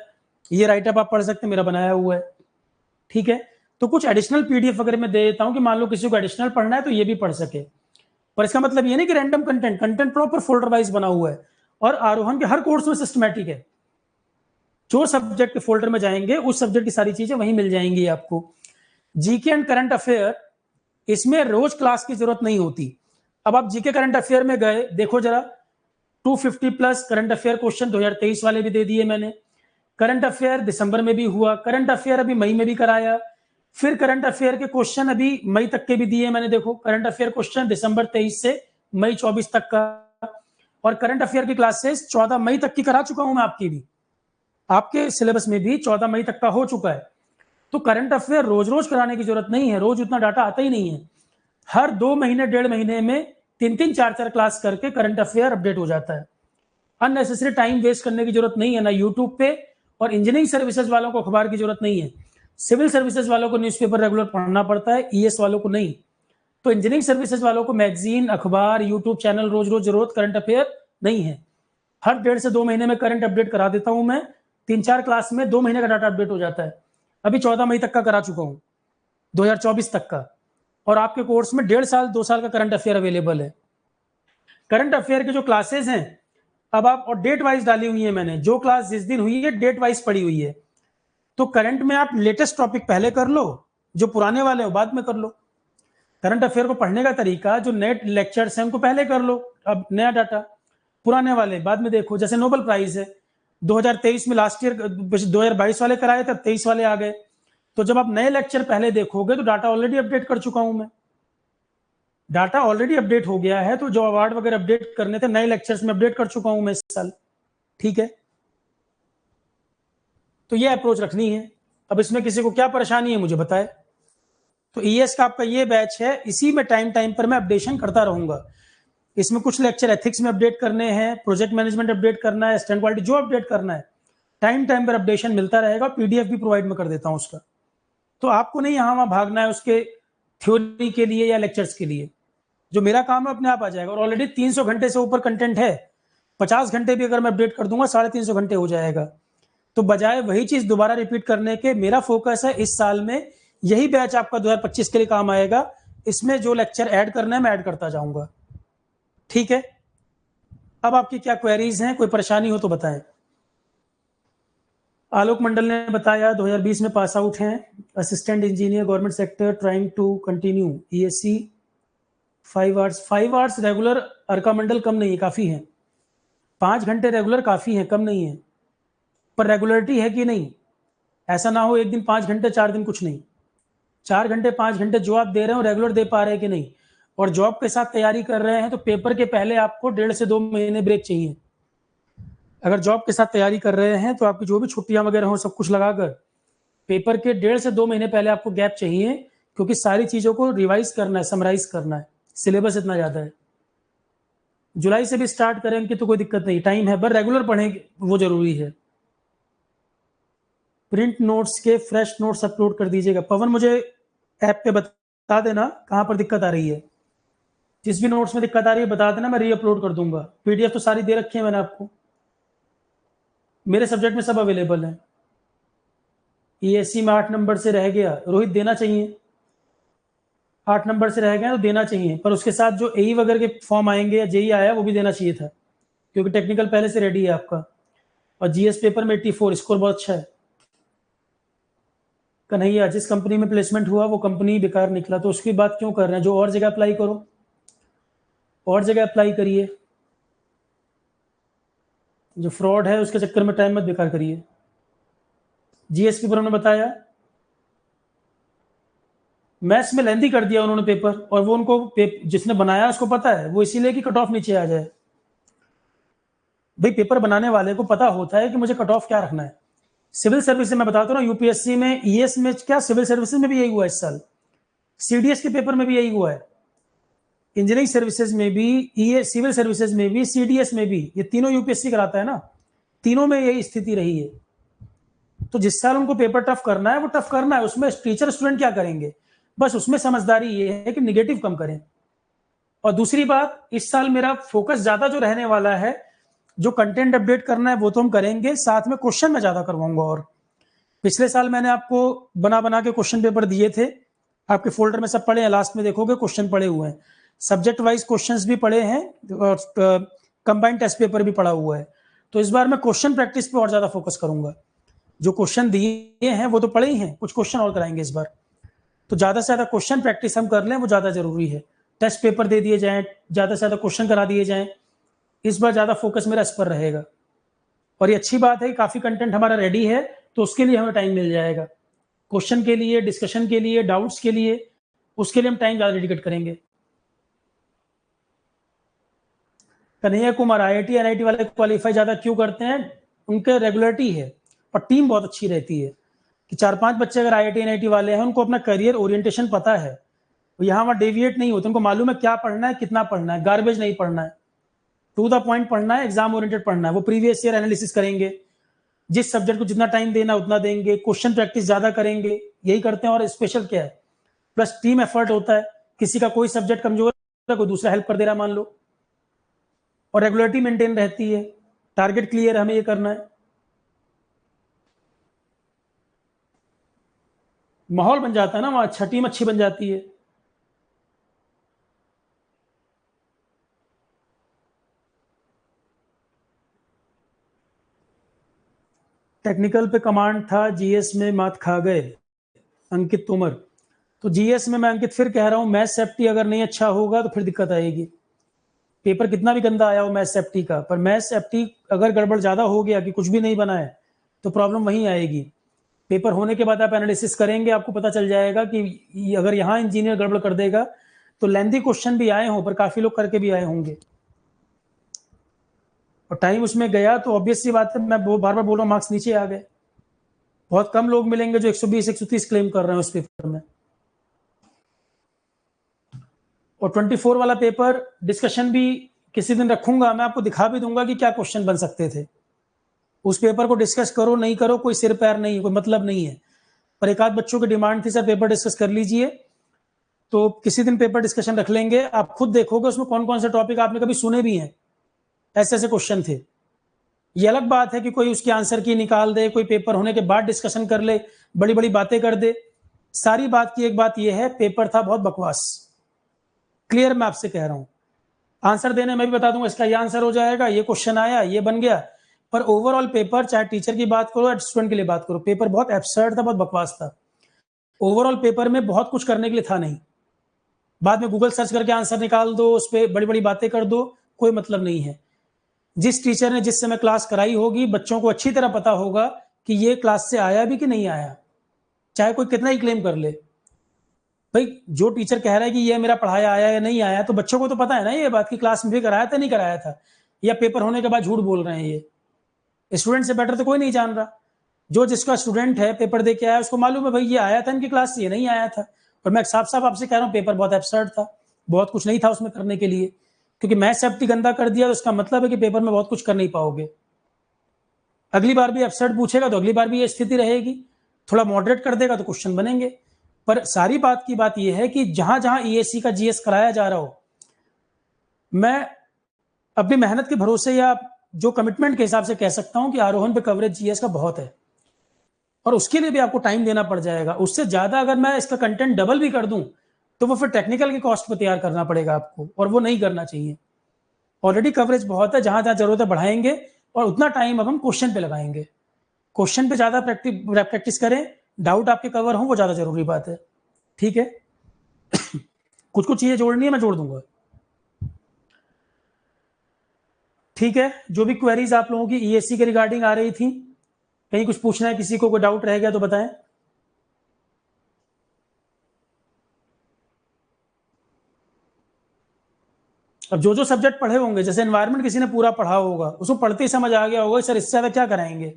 Speaker 1: ये राइटअप आप पढ़ सकते हैं, मेरा बनाया हुआ है, ठीक है। तो कुछ एडिशनल पीडीएफ अगर मैं दे देता हूं कि मान लो किसी को एडिशनल पढ़ना है तो ये भी पढ़ सके, पर इसका मतलब ये नहीं कि random content proper folder wise बना हुआ है। और आरोहण के हर कोर्स में सिस्टमैटिक है, जो सब्जेक्ट के फोल्डर में जाएंगे उस सब्जेक्ट की सारी चीजें वहीं मिल जाएंगी आपको। जीके एंड करंट अफेयर, इसमें रोज क्लास की जरूरत नहीं होती। अब आप जीके करंट अफेयर में गए, देखो जरा 250 प्लस करंट अफेयर क्वेश्चन 2023 वाले भी दे दिए मैंने। करंट अफेयर दिसंबर में भी हुआ, करंट अफेयर अभी मई में भी कराया, फिर करंट अफेयर के क्वेश्चन अभी मई तक के भी दिए मैंने। देखो करंट अफेयर क्वेश्चन दिसंबर 23 से मई 24 तक का, और करंट अफेयर की क्लासेस 14 मई तक की करा चुका हूं मैं आपकी भी, आपके सिलेबस में भी 14 मई तक का हो चुका है। तो करंट अफेयर रोज रोज कराने की जरूरत नहीं है, रोज उतना डाटा आता ही नहीं है। हर 2 महीने 1.5 महीने में 3-3 4-4 क्लास करके करंट अफेयर अपडेट हो जाता है। अननेसेसरी टाइम वेस्ट करने की जरूरत नहीं है ना यूट्यूब पे, और इंजीनियरिंग सर्विसेज वालों को अखबार की जरूरत नहीं है। सिविल सर्विसेज वालों को न्यूज़पेपर रेगुलर पढ़ना पड़ता है, ईएस वालों को नहीं। तो इंजीनियरिंग सर्विसेज वालों को मैगजीन, अखबार, यूट्यूब चैनल रोज रोज जरूरत करंट अफेयर नहीं है। हर 1.5 से 2 महीने में करंट अपडेट करा देता हूं मैं, 3-4 क्लास में 2 महीने का डाटा अपडेट हो जाता है। अभी 14 मई तक का करा चुका हूं, 2024 तक का, और आपके कोर्स में 1.5 साल 2 साल का करंट अफेयर अवेलेबल है। करंट अफेयर के जो क्लासेस हैं अब आप, और डेट वाइज डाली हुई है मैंने, जो क्लास जिस दिन हुई है डेट वाइज पड़ी हुई है। तो करंट में आप लेटेस्ट टॉपिक पहले कर लो, जो पुराने वाले हो बाद में कर लो। करंट अफेयर को पढ़ने का तरीका, जो नए लेक्चर्स हैं उनको पहले कर लो, अब नया डाटा, पुराने वाले बाद में देखो। जैसे नोबेल प्राइज है 2023 में, लास्ट ईयर 2022 वाले कराए थे, 23 वाले आ गए। तो जब आप नए लेक्चर पहले देखोगे तो डाटा ऑलरेडी अपडेट कर चुका हूं मैं, डाटा ऑलरेडी अपडेट हो गया है। तो जो अवार्ड वगैरह अपडेट करने थे नए लेक्चर्स में अपडेट कर चुका हूं मैं इस साल, ठीक है। तो ये अप्रोच रखनी है। अब इसमें किसी को क्या परेशानी है मुझे बताए। तो ईएस का आपका ये बैच है, इसी में टाइम टाइम पर मैं अपडेशन करता रहूंगा। इसमें कुछ लेक्चर एथिक्स में अपडेट करने हैं, प्रोजेक्ट मैनेजमेंट अपडेट करना है, स्टैंड क्वालिटी जो अपडेट करना है, टाइम टाइम पर अपडेशन मिलता रहेगा। पीडीएफ भी प्रोवाइड में कर देता हूं उसका, तो आपको नहीं यहाँ वहां भागना है उसके थ्योरी के लिए या लेक्चर्स के लिए। जो मेरा काम है अपने आप आ जाएगा, और ऑलरेडी 300 घंटे से ऊपर कंटेंट है। 50 घंटे भी अगर मैं अपडेट कर दूंगा 350 घंटे हो जाएगा। तो बजाय वही चीज दोबारा रिपीट करने के, मेरा फोकस है इस साल में यही बैच आपका 2025 के लिए काम आएगा। इसमें जो लेक्चर ऐड करना है मैं ऐड करता जाऊंगा, ठीक है। अब आपकी क्या क्वेरीज हैं, कोई परेशानी हो तो बताएं। आलोक मंडल ने बताया 2020 में पास आउट हैं, assistant engineer government sector, trying to continue ESC 5 hours regular. Arka Mandal कम नहीं है, काफी है। 5 घंटे रेगुलर काफी है, कम नहीं है। पर रेगुलरिटी है कि नहीं, ऐसा ना हो एक दिन 5 घंटे 4 दिन कुछ नहीं। 4 घंटे 5 घंटे जो आप दे रहे हो रेगुलर दे पा रहे हैं कि नहीं, और जॉब के साथ तैयारी कर रहे हैं तो पेपर के पहले आपको 1.5 से 2 महीने ब्रेक चाहिए। अगर जॉब के साथ तैयारी कर रहे हैं तो आपकी जो भी छुट्टियां वगैरह हो सब कुछ लगाकर पेपर के 1.5 से 2 महीने पहले आपको गैप चाहिए, क्योंकि सारी चीजों को रिवाइज करना है, समराइज करना है, सिलेबस इतना ज्यादा है। जुलाई से भी स्टार्ट करेंगे तो कोई दिक्कत नहीं, टाइम है, पर रेगुलर पढ़ेंगे वो जरूरी है। प्रिंट नोट्स के फ्रेश नोट्स अपलोड कर दीजिएगा। पवन मुझे ऐप पे बता देना कहाँ पर दिक्कत आ रही है, जिस भी नोट्स में दिक्कत आ रही है बता देना, मैं री अपलोड कर दूंगा। पीडीएफ तो सारी दे रखी है मैंने आपको, मेरे सब्जेक्ट में सब अवेलेबल है। ईएससी में 8 नंबर से रह गया, रोहित देना चाहिए, 8 नंबर से रह गया तो देना चाहिए, पर उसके साथ जो एई वगैरह के फॉर्म आएंगे या जेई आया वो भी देना चाहिए था, क्योंकि टेक्निकल पहले से रेडी है आपका। और जीएस पेपर में 84 स्कोर बहुत अच्छा है। कन्हैया, जिस कंपनी में प्लेसमेंट हुआ वो कंपनी बेकार निकला तो उसकी बात क्यों कर रहे हैं, जो और जगह अप्लाई करो, और जगह अप्लाई करिए, जो फ्रॉड है उसके चक्कर में टाइम मत बेकार करिए। जीएस पेपर उन्होंने बताया, मैथ्स में लेंथी कर दिया उन्होंने पेपर, और वो उनको जिसने बनाया उसको पता है, वो इसीलिए कि कट ऑफ नीचे आ जाए। भाई पेपर बनाने वाले को पता होता है कि मुझे कट ऑफ क्या रखना है। सिविल सर्विस में मैं बताता हूँ ना, यूपीएससी में, ईएस में क्या, सिविल सर्विसेज में भी यही हुआ इस साल, सीडीएस के पेपर में भी यही हुआ है, इंजीनियरिंग सर्विसेज में भी, सिविल सर्विसेज में भी, सीडीएस में भी, ये तीनों यूपीएससी कराता है ना, तीनों में यही स्थिति रही है। तो जिस साल उनको पेपर टफ करना है वो टफ करना है, उसमें टीचर स्टूडेंट क्या करेंगे, बस उसमें समझदारी ये है कि निगेटिव कम करें। और दूसरी बात, इस साल मेरा फोकस ज्यादा जो रहने वाला है, जो कंटेंट अपडेट करना है वो तो हम करेंगे, साथ में क्वेश्चन मैं ज्यादा करवाऊंगा। और पिछले साल मैंने आपको बना बना के क्वेश्चन पेपर दिए थे, आपके फोल्डर में सब पड़े हैं, लास्ट में देखोगे क्वेश्चन पड़े हुए हैं, सब्जेक्ट वाइज क्वेश्चंस भी पड़े हैं और कंबाइंड टेस्ट पेपर भी पड़ा हुआ है। तो इस बार मैं क्वेश्चन प्रैक्टिस पे और ज्यादा फोकस करूंगा। जो क्वेश्चन दिए हैं वो तो पड़े ही हैं, कुछ क्वेश्चन और कराएंगे इस बार, तो ज्यादा से ज्यादा क्वेश्चन प्रैक्टिस हम कर लें वो ज्यादा जरूरी है। टेस्ट पेपर दे दिए जाएं, ज्यादा से ज्यादा क्वेश्चन करा दिए जाएं, इस बार ज्यादा फोकस मेरा इस पर रहेगा। और ये अच्छी बात है कि काफी कंटेंट हमारा रेडी है, तो उसके लिए हमें टाइम मिल जाएगा, क्वेश्चन के लिए, डिस्कशन के लिए, डाउट्स के लिए, उसके लिए हम टाइम ज्यादा डेडिकेट करेंगे। कन्हैया कुमार, आईआईटी एनआईटी वाले क्वालिफाई ज्यादा क्यों करते हैं, उनके रेगुलरिटी है और टीम बहुत अच्छी रहती है, कि 4-5 बच्चे अगर आईआईटी एनआईटी वाले हैं, उनको अपना करियर ओरिएंटेशन पता है, यहाँ वहाँ डेविएट नहीं होते, उनको मालूम है क्या पढ़ना है, कितना पढ़ना है, गार्बेज नहीं पढ़ना है, टू द पॉइंट पढ़ना है, एग्जाम ओरिएंटेड पढ़ना है। वो प्रीवियस ईयर एनालिसिस करेंगे, जिस सब्जेक्ट को जितना टाइम देना उतना देंगे, क्वेश्चन प्रैक्टिस ज्यादा करेंगे, यही करते हैं। और स्पेशल क्या है, प्लस टीम एफर्ट होता है, किसी का कोई सब्जेक्ट कमजोर है, कोई दूसरा हेल्प कर दे रहा मान लो, और रेगुलरिटी मेंटेन रहती है, टारगेट क्लियर, हमें ये करना है, माहौल बन जाता है ना वहां, अच्छा टीम अच्छी बन जाती है। टेक्निकल पे कमांड था, जीएस में मात खा गए, अंकित तोमर। तो जीएस में मैं अंकित फिर कह रहा हूं, मैथ सेफ्टी अगर नहीं अच्छा होगा तो फिर दिक्कत आएगी। पेपर कितना भी गंदा आया हो मैथ सेफ्टी का, पर मैथ सेफ्टी अगर गड़बड़ ज्यादा हो गया कि कुछ भी नहीं बना है, तो प्रॉब्लम वहीं आएगी। पेपर होने के बाद आप एनालिसिस करेंगे, आपको पता चल जाएगा कि अगर यहाँ इंजीनियर गड़बड़ कर देगा तो लेंथी क्वेश्चन भी आए हों, पर काफी लोग करके भी आए होंगे, और टाइम उसमें गया तो ऑब्वियस सी बात है, मैं बार बार बोल रहा हूँ, मार्क्स नीचे आ गए। बहुत कम लोग मिलेंगे जो 120 130 क्लेम कर रहे हैं उस पेपर में। और 24 वाला पेपर डिस्कशन भी किसी दिन रखूंगा, मैं आपको दिखा भी दूंगा कि क्या क्वेश्चन बन सकते थे। उस पेपर को डिस्कस करो नहीं करो कोई सिर पैर नहीं, कोई मतलब नहीं है, पर एक आध बच्चों की डिमांड थी सर पेपर डिस्कस कर लीजिए, तो किसी दिन पेपर डिस्कशन रख लेंगे। आप खुद देखोगे उसमें कौन कौन से टॉपिक आपने कभी सुने भी हैं, ऐसे ऐसे क्वेश्चन थे। ये अलग बात है कि कोई उसकी आंसर की निकाल दे, कोई पेपर होने के बाद डिस्कशन कर ले, बड़ी बड़ी बातें कर दे। सारी बात की एक बात यह है, पेपर था बहुत बकवास, क्लियर मैं आपसे कह रहा हूं। आंसर देने में भी बता दूंगा इसका ये आंसर हो जाएगा, ये क्वेश्चन आया, ये बन गया, पर ओवरऑल पेपर, चाहे टीचर की बात करो या स्टूडेंट के लिए बात करो, पेपर बहुत एब्सर्ड था, बहुत बकवास था। ओवरऑल पेपर में बहुत कुछ करने के लिए था नहीं, बाद में गूगल सर्च करके आंसर निकाल दो, उस पर बड़ी बड़ी बातें कर दो, कोई मतलब नहीं है। जिस टीचर ने जिस समय क्लास कराई होगी, बच्चों को अच्छी तरह पता होगा कि ये क्लास से आया भी कि नहीं आया, चाहे कोई कितना ही क्लेम कर ले। भाई जो टीचर कह रहा है कि ये मेरा पढ़ाया आया या नहीं आया, तो बच्चों को तो पता है ना ये बात की क्लास में भी कराया था नहीं कराया था, या पेपर होने के बाद झूठ बोल रहे हैं। ये स्टूडेंट से बेटर तो कोई नहीं जान रहा। जो जिसका स्टूडेंट है पेपर दे के आया उसको मालूम है भाई ये आया था इनकी क्लास से, ये नहीं आया था। और मैं साफ साफ आपसे कह रहा हूँ पेपर बहुत एब्सर्ड था, बहुत कुछ नहीं था उसमें करने के लिए, क्योंकि मैथ से अपनी गंदा कर दिया तो उसका मतलब है कि पेपर में बहुत कुछ कर नहीं पाओगे। अगली बार भी एब्सर्ड पूछेगा तो अगली बार भी ये स्थिति रहेगी, थोड़ा मॉडरेट कर देगा तो क्वेश्चन बनेंगे। पर सारी बात की बात यह है कि जहां जहां ईएससी का जीएस कराया जा रहा हो, मैं अपनी मेहनत के भरोसे या जो कमिटमेंट के हिसाब से कह सकता हूं कि आरोहण पे कवरेज जीएस का बहुत है, और उसके लिए भी आपको टाइम देना पड़ जाएगा। उससे ज्यादा अगर मैं इसका कंटेंट डबल भी कर दूं तो वो फिर टेक्निकल की कॉस्ट पर तैयार करना पड़ेगा आपको, और वो नहीं करना चाहिए। ऑलरेडी कवरेज बहुत है, जहां जहां जरूरत है बढ़ाएंगे, और उतना टाइम अब हम क्वेश्चन पे लगाएंगे। क्वेश्चन पे ज्यादा प्रैक्टिस करें, डाउट आपके कवर हो, वो ज्यादा जरूरी बात है। ठीक है, कुछ कुछ चीजें जोड़नी है, मैं जोड़ दूंगा। ठीक है, जो भी क्वेरीज आप लोगों की ईएससी के रिगार्डिंग आ रही थी, कहीं कुछ पूछना है, किसी को कोई डाउट रह गया तो बताएं। अब जो जो सब्जेक्ट पढ़े होंगे, जैसे एनवायरमेंट किसी ने पूरा पढ़ा होगा, उसको पढ़ते ही समझ आ गया होगा सर इससे ज्यादा क्या कराएंगे।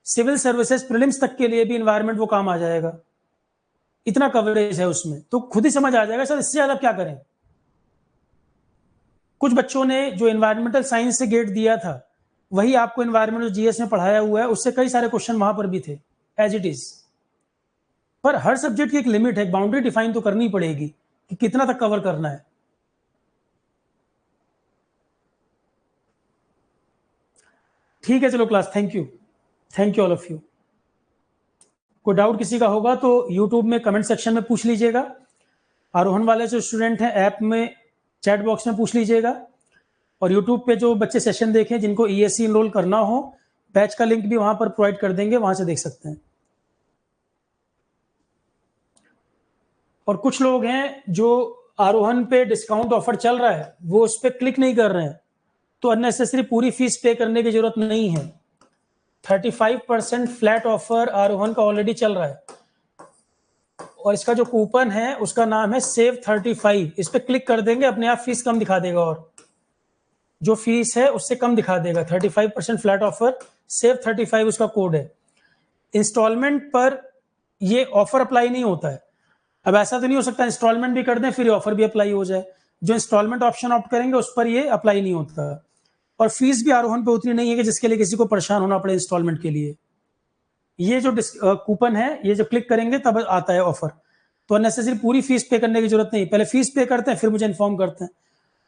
Speaker 1: सिविल सर्विसेज प्रीलिम्स तक के लिए भी एनवायरमेंट वो काम आ जाएगा, इतना कवरेज है उसमें, तो खुद ही समझ आ जाएगा सर इससे ज्यादा क्या करें। कुछ बच्चों ने जो एनवायरमेंटल साइंस से गेट दिया था, वही आपको एनवायरमेंटल जीएस में पढ़ाया हुआ है, उससे कई सारे क्वेश्चन वहां पर भी थे एज इट इज। पर हर सब्जेक्ट की एक लिमिट है, एक बाउंड्री डिफाइन तो करनी पड़ेगी कि कितना तक कवर करना है। ठीक है, चलो class, thank you all of you. कोई डाउट किसी का होगा तो यूट्यूब में कमेंट सेक्शन में पूछ लीजिएगा, आरोहण वाले जो स्टूडेंट हैं ऐप में चैट बॉक्स में पूछ लीजिएगा, और यूट्यूब पे जो बच्चे सेशन देखें जिनको ईएससी इनरोल करना हो, बैच का लिंक भी वहां पर प्रोवाइड कर देंगे, वहां से देख सकते हैं। और कुछ लोग हैं जो आरोहण पे डिस्काउंट ऑफर चल रहा है वो उस पर क्लिक नहीं कर रहे हैं, तो अननेसेसरी पूरी फीस पे करने की जरूरत नहीं है। 35% फ्लैट ऑफर आरोहण का ऑलरेडी चल रहा है, और इसका जो कूपन है उसका नाम है सेव 35। इस पर क्लिक कर देंगे, अपने आप फीस कम दिखा देगा, और जो फीस है उससे कम दिखा देगा। 35% फ्लैट ऑफर, सेव 35 उसका कोड है। इंस्टॉलमेंट पर ये ऑफर अप्लाई नहीं होता है। अब ऐसा तो नहीं हो सकता इंस्टॉलमेंट भी कर दें फिर ऑफर भी अप्लाई हो जाए। जो इंस्टॉलमेंट ऑप्शन ऑप्ट करेंगे उस पर ये अप्लाई नहीं होता। और फीस भी आरोहण पे उतनी नहीं है कि जिसके लिए किसी को परेशान होना पड़े इंस्टॉलमेंट के लिए। ये जो कूपन है, ये जो क्लिक करेंगे तब आता है ऑफर, तो अननेसेसरी पूरी फीस पे करने की जरूरत नहीं। पहले फीस पे करते हैं फिर मुझे इन्फॉर्म करते हैं,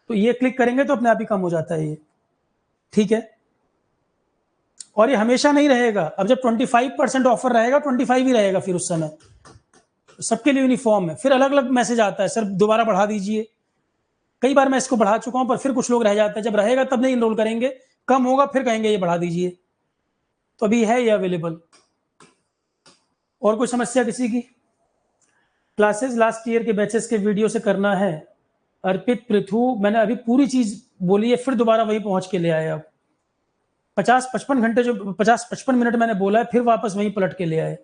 Speaker 1: तो ये क्लिक करेंगे तो अपने आप ही कम हो जाता है ये। ठीक है, और ये हमेशा नहीं रहेगा। अब जब 25% ऑफर रहेगा 25 ही रहेगा फिर उस समय, सबके लिए यूनिफॉर्म है। फिर अलग अलग मैसेज आता है सर दोबारा बढ़ा दीजिए। कई बार मैं इसको बढ़ा चुका हूं, पर फिर कुछ लोग रह जाते हैं, जब रहेगा तब नहीं इनरोल करेंगे, कम होगा फिर कहेंगे ये बढ़ा दीजिए। तो अभी है ये अवेलेबल। और कोई समस्या किसी की? क्लासेस लास्ट ईयर के बैचेस के वीडियो से करना है। अर्पित पृथु, मैंने अभी पूरी चीज बोली है, फिर दोबारा वही पहुंच के ले आए। अब 50-55 घंटे जो 50-55 मिनट मैंने बोला है, फिर वापस वहीं पलट के ले आए।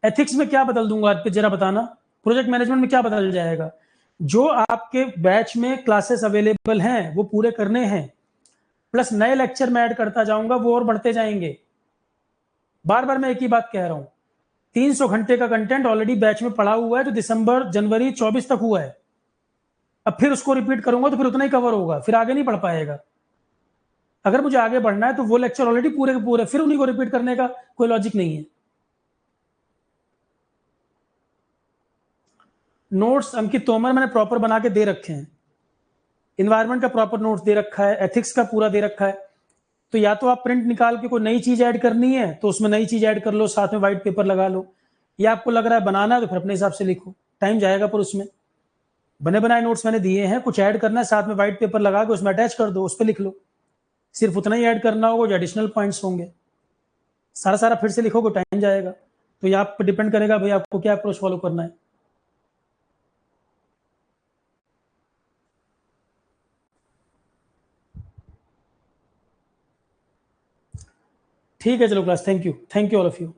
Speaker 1: एथिक्स में क्या बदल दूंगा अर्पित, जरा बताना। प्रोजेक्ट मैनेजमेंट में क्या बदल जाएगा? जो आपके बैच में क्लासेस अवेलेबल हैं वो पूरे करने हैं, प्लस नए लेक्चर में ऐड करता जाऊंगा, वो और बढ़ते जाएंगे। बार बार मैं एक ही बात कह रहा हूं, 300 घंटे का कंटेंट ऑलरेडी बैच में पड़ा हुआ है जो दिसंबर जनवरी 24 तक हुआ है। अब फिर उसको रिपीट करूंगा तो फिर उतना ही कवर होगा, फिर आगे नहीं बढ़ पाएगा। अगर मुझे आगे बढ़ना है तो वो लेक्चर ऑलरेडी पूरे के पूरे, फिर उन्हीं को रिपीट करने का कोई लॉजिक नहीं है। नोट्स अंकित तोमर मैंने प्रॉपर बना के दे रखे हैं। इन्वायरमेंट का प्रॉपर नोट्स दे रखा है, एथिक्स का पूरा दे रखा है। तो या तो आप प्रिंट निकाल के कोई नई चीज ऐड करनी है तो उसमें नई चीज ऐड कर लो, साथ में व्हाइट पेपर लगा लो, या आपको लग रहा है बनाना है तो फिर अपने हिसाब से लिखो, टाइम जाएगा पर उसमें। बने बनाए नोट्स मैंने दिए हैं, कुछ ऐड करना है साथ में व्हाइट पेपर लगा के उसमें अटैच कर दो, उस पर लिख लो। सिर्फ उतना ही ऐड करना होगा जो एडिशनल पॉइंट्स होंगे। सारा सारा फिर से लिखोगे टाइम जाएगा। तो ये आप पर डिपेंड करेगा भाई आपको क्या अप्रोच फॉलो करना है। ठीक है चलो class, thank you all of you.